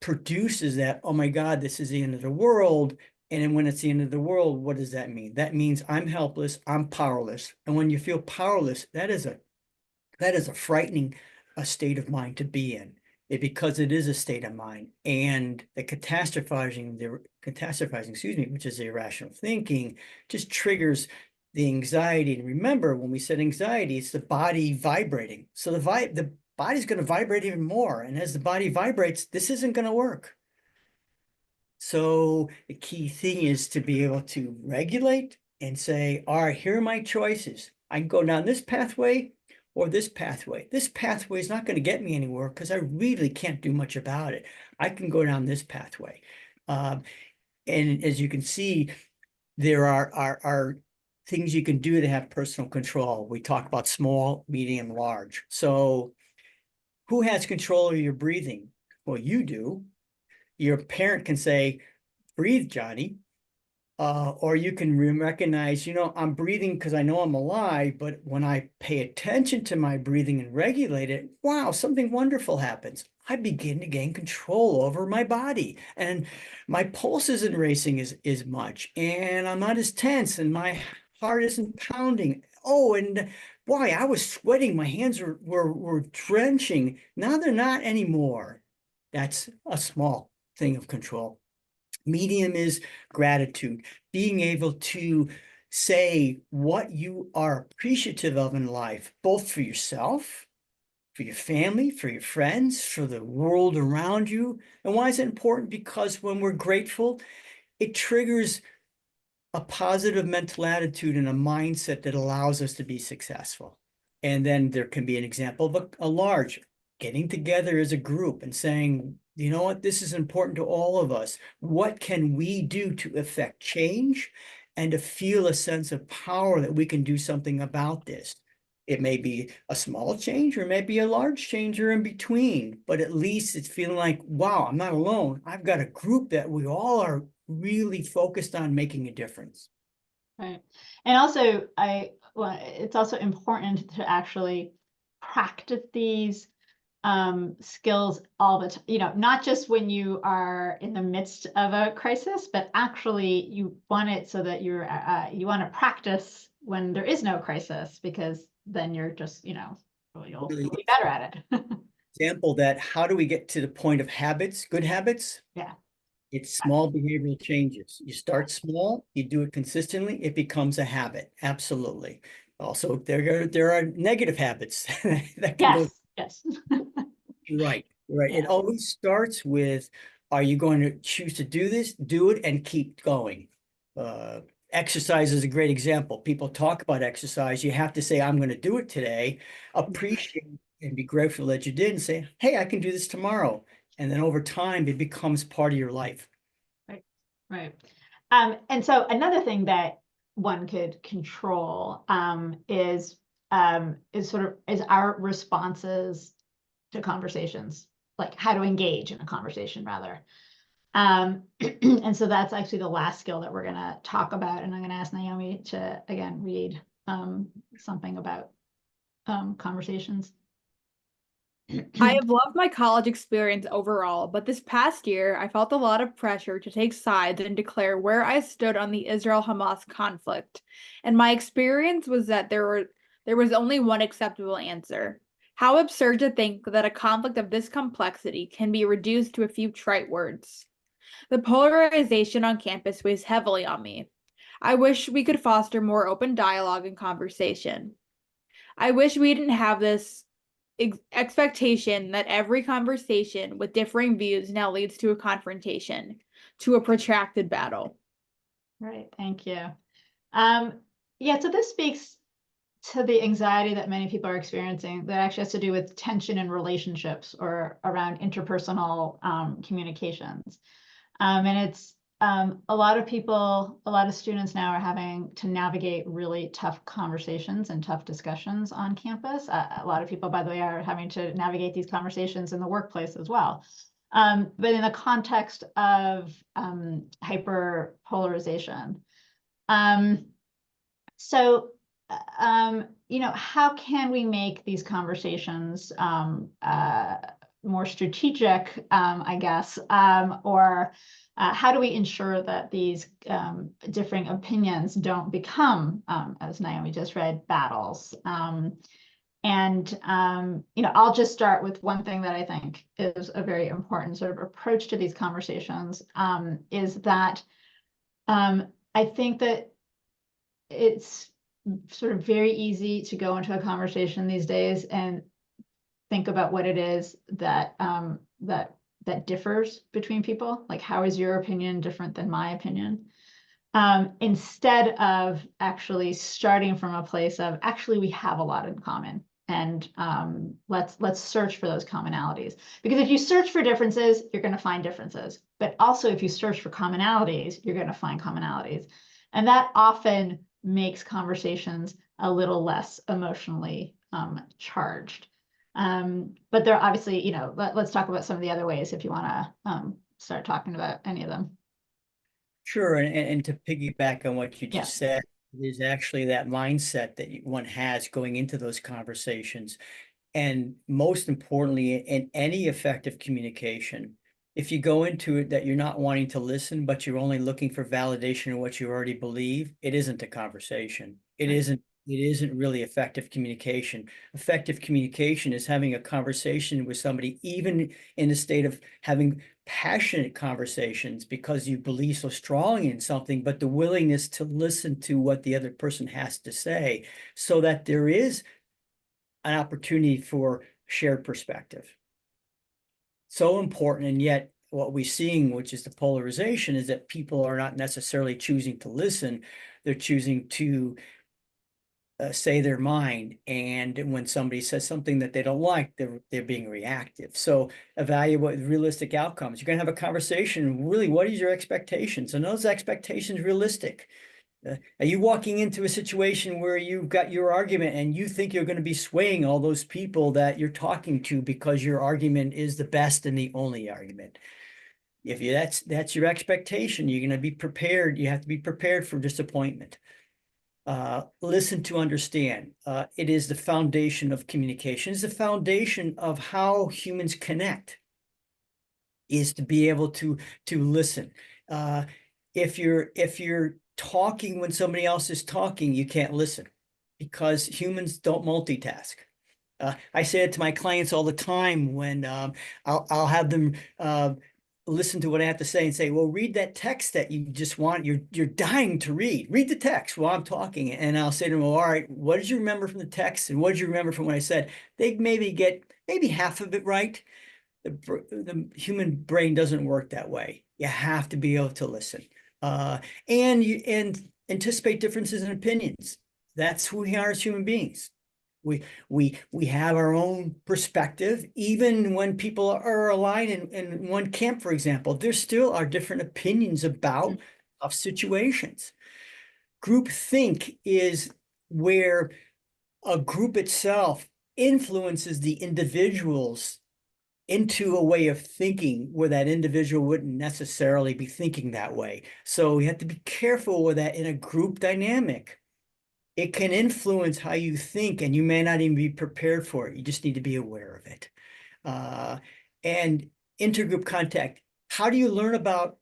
produces that, oh my God, this is the end of the world. And then when it's the end of the world, what does that mean? That means I'm helpless, I'm powerless. And when you feel powerless, that is a frightening state of mind to be in. Because it is a state of mind, and the catastrophizing, excuse me, which is the irrational thinking, just triggers the anxiety. And remember, when we said anxiety, it's the body vibrating. So the body's going to vibrate even more. And as the body vibrates, this isn't going to work. So the key thing is to be able to regulate and say, all right, here are my choices. I can go down this pathway or this pathway. This pathway is not going to get me anywhere because I really can't do much about it. I can go down this pathway. And as you can see, there are things you can do to have personal control. We talk about small, medium, large. So who has control of your breathing? Well, you do. Your parent can say, breathe, Johnny. Or you can recognize, I'm breathing because I know I'm alive, but when I pay attention to my breathing and regulate it, wow, something wonderful happens. I begin to gain control over my body, and my pulse isn't racing as much, and I'm not as tense, and my heart isn't pounding. Oh, and boy, I was sweating. My hands were drenching. Now they're not anymore. That's a small thing of control. Medium is gratitude, being able to say what you are appreciative of in life, both for yourself, for your family, for your friends, for the world around you. And why is it important? Because when we're grateful, it triggers a positive mental attitude and a mindset that allows us to be successful. And then there can be an example of a large getting together as a group and saying, you know what, this is important to all of us. What can we do to affect change and to feel a sense of power that we can do something about this? It may be a small change or it may be a large change or in between, but at least it's feeling like, wow, I'm not alone. I've got a group that we all are really focused on making a difference. Right. And also, it's also important to actually practice these skills all the time, not just when you are in the midst of a crisis, but actually you want it so that you want to practice when there is no crisis, because then you're just, you'll be better at it. Example that, how do we get to the point of habits, good habits? Yeah. It's small behavioral changes. You start small, you do it consistently, it becomes a habit. Absolutely. Also, there are negative habits that can go. Yes. Right. Yeah. It always starts with, are you going to choose to do this? Do it and keep going. Exercise is a great example. People talk about exercise. You have to say, I'm going to do it today. Appreciate and be grateful that you did, and say, hey, I can do this tomorrow. And then over time, it becomes part of your life. Right. And so another thing that one could control is our responses to conversations, like how to engage in a conversation rather. And so that's actually the last skill that we're going to talk about. And I'm going to ask Naomi to, again, read something about conversations. I have loved my college experience overall, but this past year, I felt a lot of pressure to take sides and declare where I stood on the Israel-Hamas conflict. And my experience was that there was only one acceptable answer. How absurd to think that a conflict of this complexity can be reduced to a few trite words. The polarization on campus weighs heavily on me. I wish we could foster more open dialogue and conversation. I wish we didn't have this expectation that every conversation with differing views now leads to a confrontation, to a protracted battle. Right, thank you. Yeah, so this speaks to the anxiety that many people are experiencing that actually has to do with tension in relationships or around interpersonal communications. And it's a lot of students now are having to navigate really tough conversations and tough discussions on campus. A lot of people, by the way, are having to navigate these conversations in the workplace as well. but in the context of hyperpolarization. So, how can we make these conversations more strategic, I guess, or how do we ensure that these differing opinions don't become, as Naomi just read, battles? I'll just start with one thing that I think is a very important sort of approach to these conversations, is that I think that it's sort of very easy to go into a conversation these days and think about what it is that that differs between people. Like, how is your opinion different than my opinion? Instead of actually starting from a place of, actually, we have a lot in common, and let's search for those commonalities. Because if you search for differences, you're going to find differences. But also, if you search for commonalities, you're going to find commonalities. And that often makes conversations a little less emotionally charged. But there obviously, let's talk about some of the other ways if you want to start talking about any of them. Sure, and to piggyback on what you Yeah. just said, there's actually that mindset that one has going into those conversations. And most importantly, in any effective communication, if you go into it that you're not wanting to listen, but you're only looking for validation of what you already believe, it isn't a conversation. It isn't really effective communication. Effective communication is having a conversation with somebody, even in a state of having passionate conversations because you believe so strongly in something, but the willingness to listen to what the other person has to say so that there is an opportunity for shared perspective. So important, and yet what we're seeing, which is the polarization, is that people are not necessarily choosing to listen. They're choosing to say their mind, and when somebody says something that they don't like, they're being reactive. So evaluate realistic outcomes. You're going to have a conversation. Really, what is your expectations? And those expectations realistic? Are you walking into a situation where you've got your argument and you think you're going to be swaying all those people that you're talking to because your argument is the best and the only argument? If that's your expectation, you're going to be prepared. You have to be prepared for disappointment. Listen to understand. It is the foundation of communication. It's the foundation of how humans connect, is to be able to listen. If you're talking when somebody else is talking, you can't listen because humans don't multitask. I say it to my clients all the time when I'll have them listen to what I have to say and say, well, read that text that you just want, you're dying to read. Read the text while I'm talking. And I'll say to them, well, all right, what did you remember from the text? And what did you remember from what I said? They maybe get half of it right. The human brain doesn't work that way. You have to be able to listen. And anticipate differences in opinions. That's who we are as human beings. We have our own perspective, even when people are aligned in one camp, for example. There still are different opinions about tough situations. Groupthink is where a group itself influences the individuals into a way of thinking where that individual wouldn't necessarily be thinking that way. So you have to be careful with that in a group dynamic. It can influence how you think, and you may not even be prepared for it. You just need to be aware of it. And intergroup contact. How do you learn about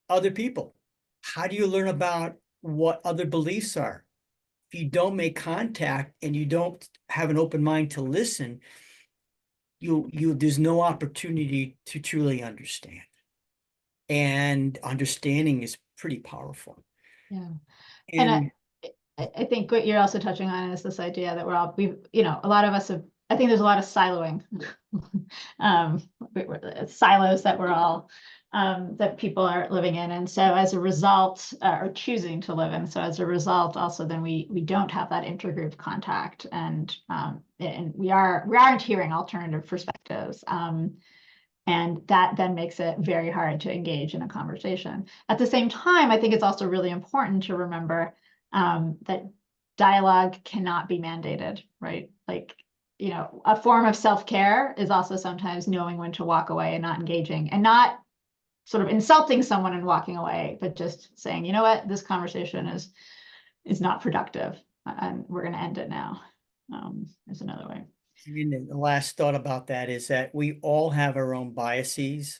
other people? How do you learn about what other beliefs are? If you don't make contact and you don't have an open mind to listen, there's no opportunity to truly understand. And understanding is pretty powerful. Yeah. And I think what you're also touching on is this idea that a lot of us have, I think there's a lot of siloing, silos that we're all, that people are living in. And so as a result, or choosing to live in. So as a result, also then we don't have that intergroup contact, and we aren't hearing alternative perspectives. And that then makes it very hard to engage in a conversation. At the same time, I think it's also really important to remember that dialogue cannot be mandated, right? Like, you know, a form of self-care is also sometimes knowing when to walk away and not engaging and not sort of insulting someone and walking away, but just saying, you know what, this conversation is not productive and we're going to end it now. Is another way. And the last thought about that is that we all have our own biases.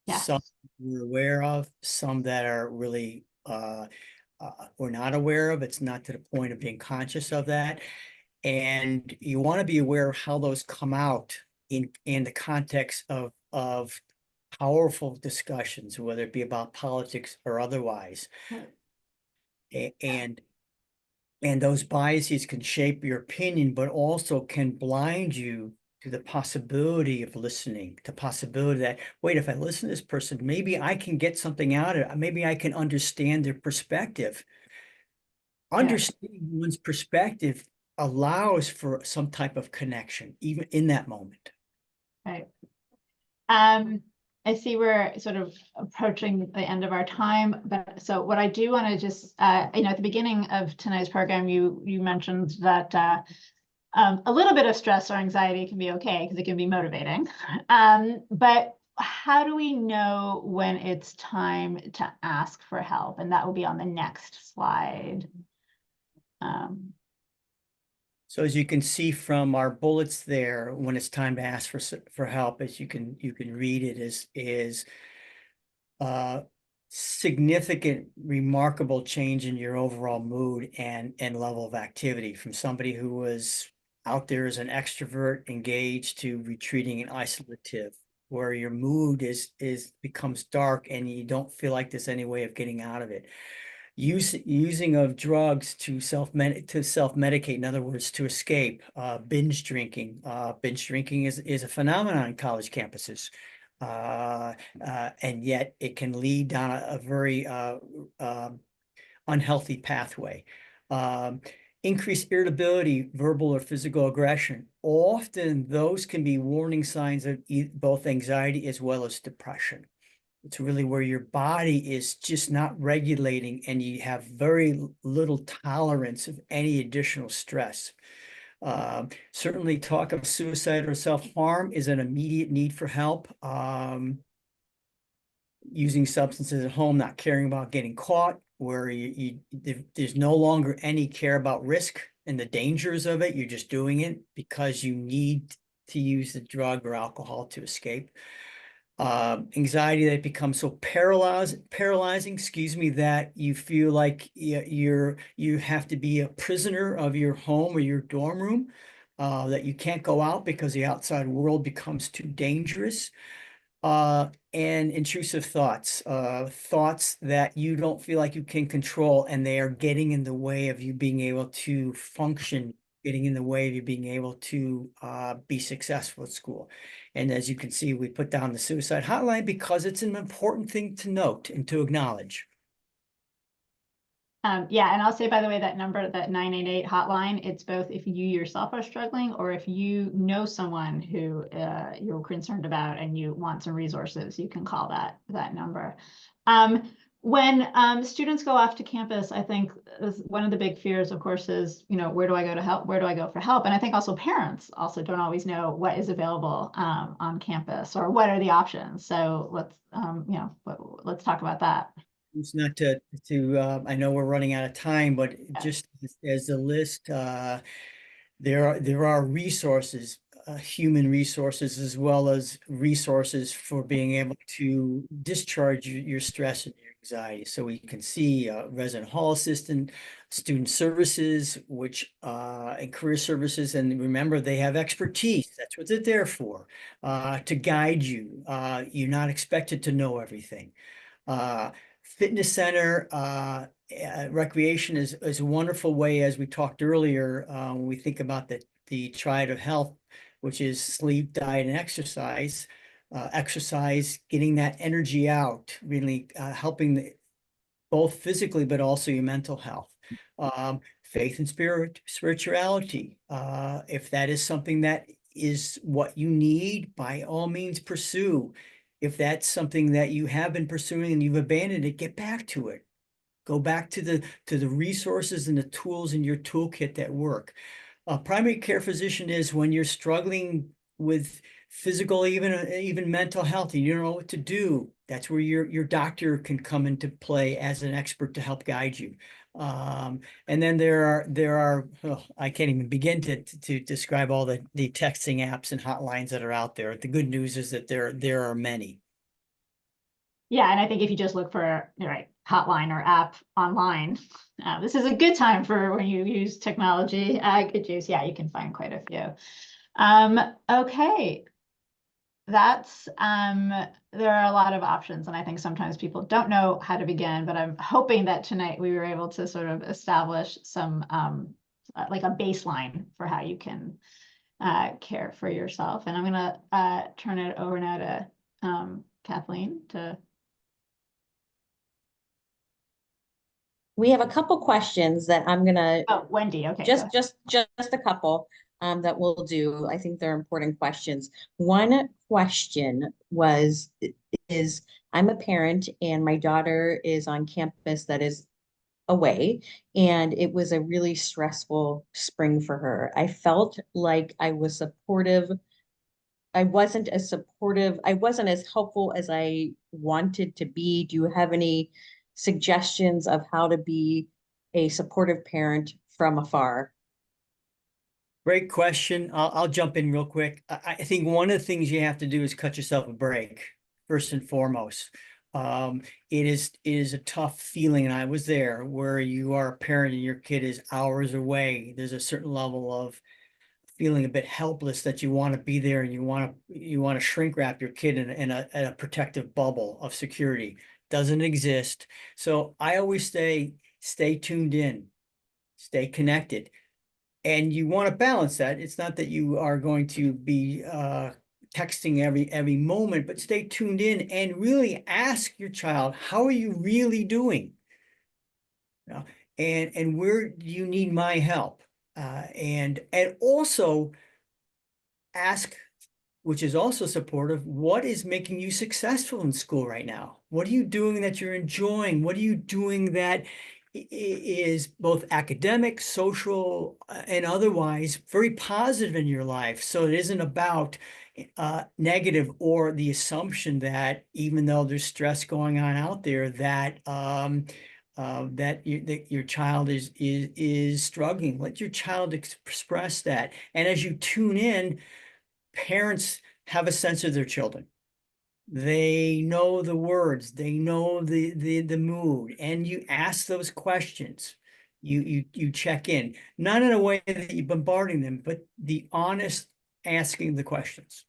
Yes. Some we're aware of, some that are really we're not aware of. It's not to the point of being conscious of that. And you want to be aware of how those come out in the context of powerful discussions, whether it be about politics or otherwise. And those biases can shape your opinion, but also can blind you to the possibility of listening, the possibility that, wait, if I listen to this person, maybe I can get something out of it. Maybe I can understand their perspective. Understanding one's perspective allows for some type of connection, even in that moment. Right. I see we're sort of approaching the end of our time, but so what I do want to just, you know, at the beginning of tonight's program, you mentioned that a little bit of stress or anxiety can be okay because it can be motivating. But how do we know when it's time to ask for help? And that will be on the next slide. So as you can see from our bullets there, when it's time to ask for help, as you can read it, is significant, remarkable change in your overall mood and level of activity from somebody who was out there as an extrovert, engaged, to retreating and isolative, where your mood becomes dark and you don't feel like there's any way of getting out of it. Using of drugs to self-medicate, in other words, to escape, binge drinking. Binge drinking is a phenomenon on college campuses. And yet it can lead down a very unhealthy pathway. Increased irritability, verbal or physical aggression. Often those can be warning signs of both anxiety as well as depression. It's really where your body is just not regulating and you have very little tolerance of any additional stress. Certainly talk of suicide or self-harm is an immediate need for help. Using substances at home, not caring about getting caught, where there's no longer any care about risk and the dangers of it. You're just doing it because you need to use the drug or alcohol to escape. Anxiety that becomes so paralyzing, that you feel like you have to be a prisoner of your home or your dorm room, that you can't go out because the outside world becomes too dangerous. And intrusive thoughts, thoughts that you don't feel like you can control, and they are getting in the way of you being able to function, getting in the way of you being able to be successful at school. And as you can see, we put down the suicide hotline because it's an important thing to note and to acknowledge. Yeah, and I'll say, by the way, that number, that 988 hotline, it's both if you yourself are struggling or if you know someone who you're concerned about and you want some resources, you can call that number. When students go off to campus, I think one of the big fears, of course, is, you know, where do I go to help? Where do I go for help? And I think also parents also don't always know what is available on campus or what are the options. So let's, you know, let's talk about that. It's not to I know we're running out of time, but just as a list, there are resources, human resources, as well as resources for being able to discharge your stress and your anxiety. So we can see resident hall assistant, student services, which and career services, and remember, they have expertise. That's what they're there for, to guide you. You're not expected to know everything. Fitness center, recreation is a wonderful way, as we talked earlier, when we think about the triad of health, which is sleep, diet, and exercise. Exercise, getting that energy out, really helping both physically, but also your mental health. Faith and spirituality. If that is something that is what you need, by all means pursue. If that's something that you have been pursuing and you've abandoned it, get back to it. Go back to the resources and the tools in your toolkit that work. A primary care physician is when you're struggling with physical, even mental health, and you don't know what to do. That's where your doctor can come into play as an expert to help guide you. And then there are I can't even begin to describe all the texting apps and hotlines that are out there. The good news is that there are many. Yeah, and I think if you just look for hotline or app online, this is a good time for when you use technology. Good use. Yeah, you can find quite a few. Okay. That's there are a lot of options, and I think sometimes people don't know how to begin, but I'm hoping that tonight we were able to sort of establish some like a baseline for how you can care for yourself. And I'm gonna turn it over now to Kathleen to. We have a couple questions that I'm gonna Oh, Wendy. Okay. just a couple that we'll do. I think they're important questions. One question is I'm a parent and my daughter is on campus that is away, and it was a really stressful spring for her. I felt like I was supportive. I wasn't as supportive. I wasn't as helpful as I wanted to be. Do you have any suggestions of how to be a supportive parent from afar? Great question. I'll jump in real quick. I think one of the things you have to do is cut yourself a break, first and foremost. It is a tough feeling, and I was there, where you are a parent and your kid is hours away. There's a certain level of feeling a bit helpless that you want to be there, and you want to shrink wrap your kid in a protective bubble of security. Doesn't exist. So I always stay tuned in, stay connected. And you want to balance that. It's not that you are going to be texting every moment, but stay tuned in and really ask your child, how are you really doing? And where do you need my help? And also ask, which is also supportive, what is making you successful in school right now? What are you doing that you're enjoying? What are you doing that is both academic, social, and otherwise very positive in your life? So it isn't about negative, or the assumption that even though there's stress going on out there, that that your child is struggling. Let your child express that. And as you tune in, parents have a sense of their children. They know the words, they know the mood, and you ask those questions. You check in, not in a way that you're bombarding them, but the honest asking the questions.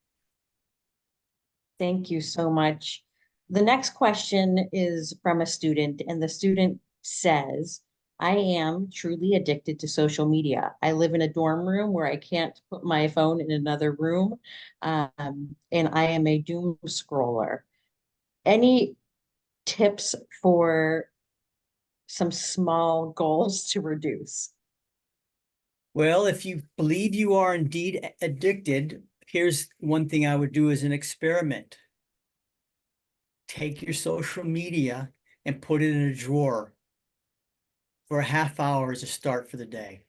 Thank you so much. The next question is from a student, and the student says, I am truly addicted to social media. I live in a dorm room where I can't put my phone in another room, and I am a doom scroller. Any tips for some small goals to reduce? Well, if you believe you are indeed addicted, here's one thing I would do as an experiment. Take your social media and put it in a drawer for a half hour as a start for the day.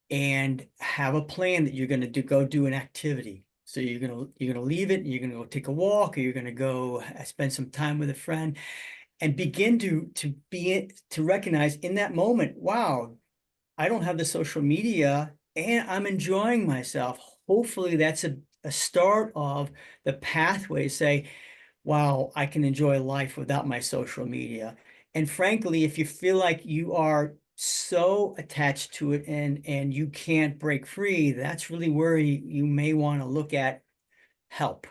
And have a plan that you're going to go do an activity. So you're gonna leave it, and you're gonna go take a walk, or you're gonna go spend some time with a friend, and begin to recognize in that moment, wow, I don't have the social media and I'm enjoying myself. Hopefully that's a start of the pathway. Say, wow, I can enjoy life without my social media. And frankly, if you feel like you are so attached to it and you can't break free, that's really where you may want to look at help,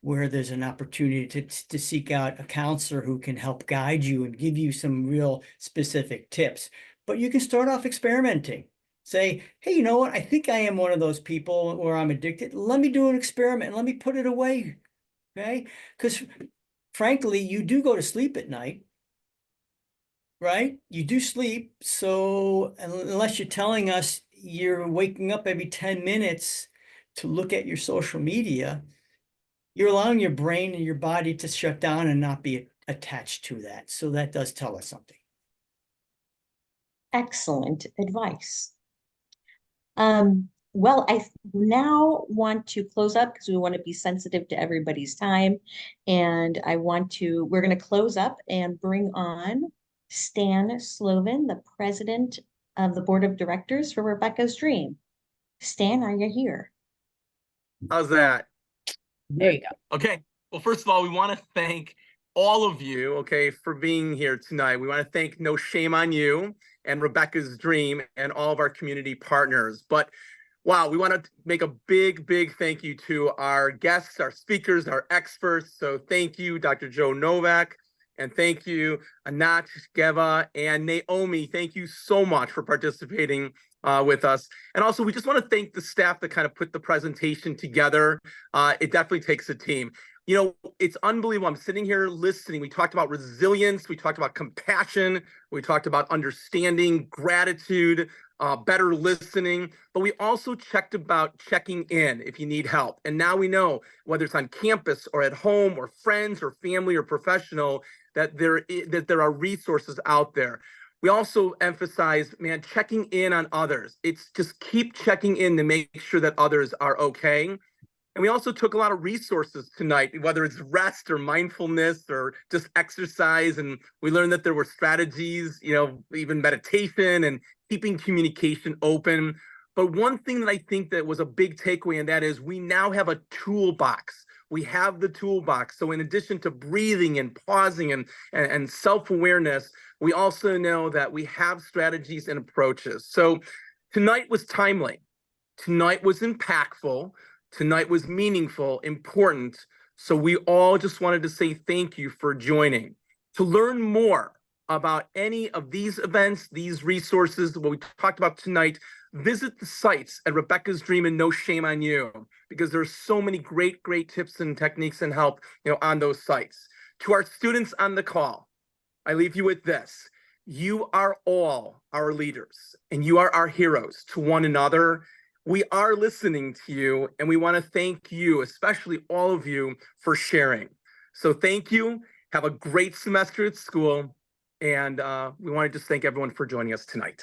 where there's an opportunity to seek out a counselor who can help guide you and give you some real specific tips. But you can start off experimenting. Say, hey, you know what? I think I am one of those people where I'm addicted. Let me do an experiment and let me put it away. Okay? Because frankly, you do go to sleep at night, right? You do sleep. So unless you're telling us you're waking up every 10 minutes to look at your social media, you're allowing your brain and your body to shut down and not be attached to that. So that does tell us something. Excellent advice. Well, now want to close up because we want to be sensitive to everybody's time. And we're going to close up and bring on Stan Slovin, the president of the board of directors for Rebecca's Dream. Stan, are you here? How's that? There you go. Okay. Well, first of all, we want to thank all of you, okay, for being here tonight. We want to thank No Shame on You and Rebecca's Dream and all of our community partners. But wow, we want to make a big, big thank you to our guests, our speakers, our experts. So thank you, Dr. Joe Novak, and thank you, Anat Geva and Naomi. Thank you so much for participating with us. And also, we just want to thank the staff that kind of put the presentation together. It definitely takes a team. You know, it's unbelievable. I'm sitting here listening. We talked about resilience. We talked about compassion. We talked about understanding, gratitude, better listening. But we also checked about checking in if you need help. And now we know, whether it's on campus or at home or friends or family or professional, that there are resources out there. We also emphasize, man, checking in on others. It's just keep checking in to make sure that others are okay. And we also took a lot of resources tonight, whether it's rest or mindfulness or just exercise. And we learned that there were strategies, you know, even meditation and keeping communication open. But one thing that I think that was a big takeaway, and that is we now have a toolbox. We have the toolbox. So in addition to breathing and pausing and self-awareness, we also know that we have strategies and approaches. So tonight was timely. Tonight was impactful. Tonight was meaningful, important. So we all just wanted to say thank you for joining. To learn more about any of these events, these resources, what we talked about tonight, visit the sites at Rebecca's Dream and No Shame on You, because there's so many great tips and techniques and help, you know, on those sites. To our students on the call, I leave you with this. You are all our leaders and you are our heroes to one another. We are listening to you, and we want to thank you, especially all of you, for sharing. So thank you. Have a great semester at school. And we want to just thank everyone for joining us tonight.